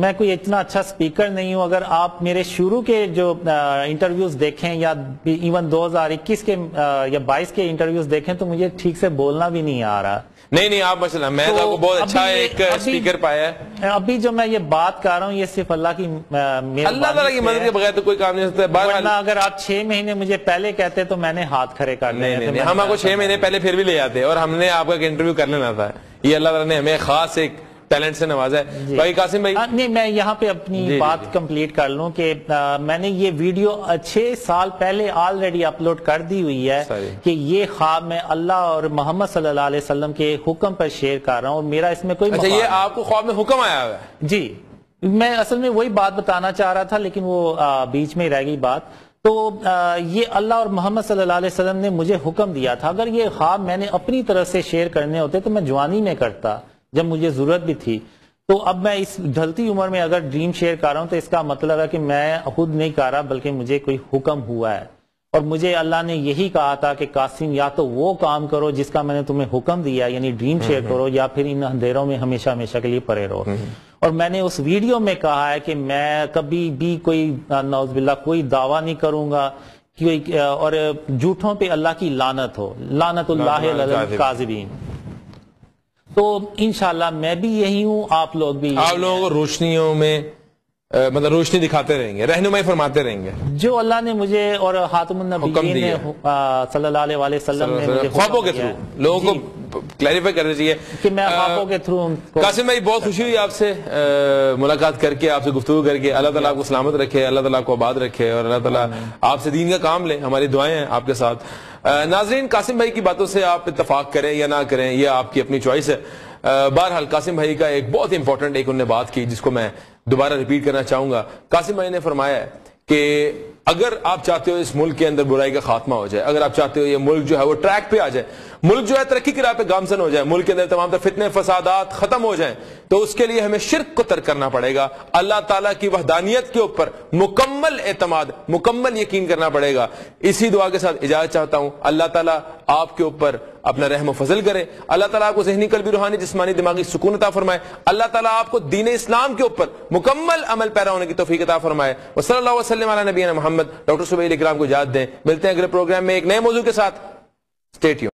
میں کوئی اتنا اچھا سپیکر نہیں ہوں، اگر آپ میرے شروع کے جو انٹرویوز دیکھیں یا ایون 2021 کے یا 22 کے انٹرویوز دیکھیں تو مجھے ٹھیک سے بولنا بھی نہیں آ رہا۔ نہیں آپ ماشاءاللہ میں تو آپ کو بہت اچھا ایک سپیکر پایا ہے۔ ابھی جو میں یہ بات کر رہا ہوں یہ صرف اللہ کی اللہ تعالیٰ کی مدد کے بغیر تو کوئی کام نہیں ہوتا۔ ورنہ اگر آپ 6 مہینے مجھے پہلے کہتے تو میں نے ہاتھ کھڑے کر لیے۔ ہم آپ کو 6 مہینے پہلے پھر بھی لے جاتے اور ہم نے آپ کا انٹرویو کر لینا تھا۔ یہ اللہ تعالیٰ نے ہمیں خاص ایک ٹیلنٹ سے نوازا ہے۔ بھائی قاسم بھائی، نہیں، میں یہاں پہ اپنی بات کمپلیٹ کر لوں کہ میں نے یہ ویڈیو 6 سال پہلے آلریڈی اپلوڈ کر دی ہوئی ہے کہ یہ خواب میں اللہ اور محمد صلی اللہ علیہ وسلم کے حکم پر شیئر کر رہا ہوں، اور میرا اس میں کوئی یہ آپ کو خواب میں حکم آیا ہوا ہے؟ جی، میں اصل میں وہی بات بتانا چاہ رہا تھا لیکن وہ بیچ میں رہ گئی بات۔ تو یہ اللہ اور محمد صلی اللہ علیہ وسلم نے مجھے حکم دیا تھا، اگر یہ خواب میں نے اپنی طرف سے شیئر کرنے ہوتے تو میں جوانی میں کرتا جب مجھے ضرورت بھی تھی۔ تو اب میں اس ڈھلتی عمر میں اگر ڈریم شیئر کر رہا ہوں تو اس کا مطلب ہے کہ میں خود نہیں کر رہا بلکہ مجھے کوئی حکم ہوا ہے، اور مجھے اللہ نے یہی کہا تھا کہ قاسم یا تو وہ کام کرو جس کا میں نے تمہیں حکم دیا یعنی ڈریم شیئر کرو، یا پھر ان اندھیروں میں ہمیشہ ہمیشہ کے لیے پڑے رہو۔ اور میں نے اس ویڈیو میں کہا ہے کہ میں کبھی بھی کوئی نعوذ باللہ کوئی دعویٰ نہیں کروں گا اور جھوٹوں پہ اللہ کی لعنت ہو، لعنت اللہ علی الکاذبین۔ تو انشاءاللہ میں بھی یہی ہوں، آپ لوگ بھی، آپ لوگوں کو روشنیوں میں مطلب روشنی دکھاتے رہیں گے، رہنمائی فرماتے رہیں گے، جو اللہ نے مجھے اور خاتم النبیین نے صلی اللہ علیہ وسلم نے مجھے خوابوں کے تھرو لوگوں کو کلیریفائی کرنا چاہیے کہ میں خوابوں کے تھرو. قاسم بھائی بہت خوشی ہوئی آپ سے ملاقات کر کے, آپ سے گفتگو کر کے. اللہ تعالیٰ آپ کو سلامت رکھے, اللہ تعالیٰ آپ کو آباد رکھے, اور اللہ تعالیٰ آپ سے دین کا کام لے. ہماری دعائیں ہیں آپ کے ساتھ. ناظرین, قاسم بھائی کی باتوں سے آپ اتفاق کریں یا نہ کریں یہ آپ کی اپنی چوائس ہے. بہرحال قاسم بھائی کا ایک بہت امپورٹنٹ ایک انہوں نے بات کی جس کو میں دوبارہ ریپیٹ کرنا چاہوں گا. قاسم بھائی نے فرمایا ہے کہ اگر آپ چاہتے ہو اس ملک کے اندر برائی کا خاتمہ ہو جائے, اگر آپ چاہتے ہو یہ ملک جو ہے وہ ٹریک پہ آ جائے, ملک جو ہے ترقی کی راہ پہ گامزن ہو جائے, ملک کے اندر تمام تر فتنے فسادات ختم ہو جائیں, تو اس کے لیے ہمیں شرک کو ترک کرنا پڑے گا. اللہ تعالیٰ کی وحدانیت کے اوپر مکمل اعتماد, مکمل یقین کرنا پڑے گا. اسی دعا کے ساتھ اجازت چاہتا ہوں. اللہ تعالیٰ آپ کے اوپر اپنا رحم و فضل کرے. اللہ تعالیٰ آپ کو ذہنی, قلبی, روحانی, جسمانی, دماغی سکون عطا فرمائے. اللہ تعالیٰ آپ کو دین اسلام کے اوپر مکمل عمل پیرا ہونے کی توفیق عطا فرمائے. وصلی اللہ وسلم علی نبینا محمد. ڈاکٹر سہیل اکرام کو اجازت دیں. ملتے ہیں اگلے پروگرام میں ایک نئے موضوع کے ساتھ. Stay tuned.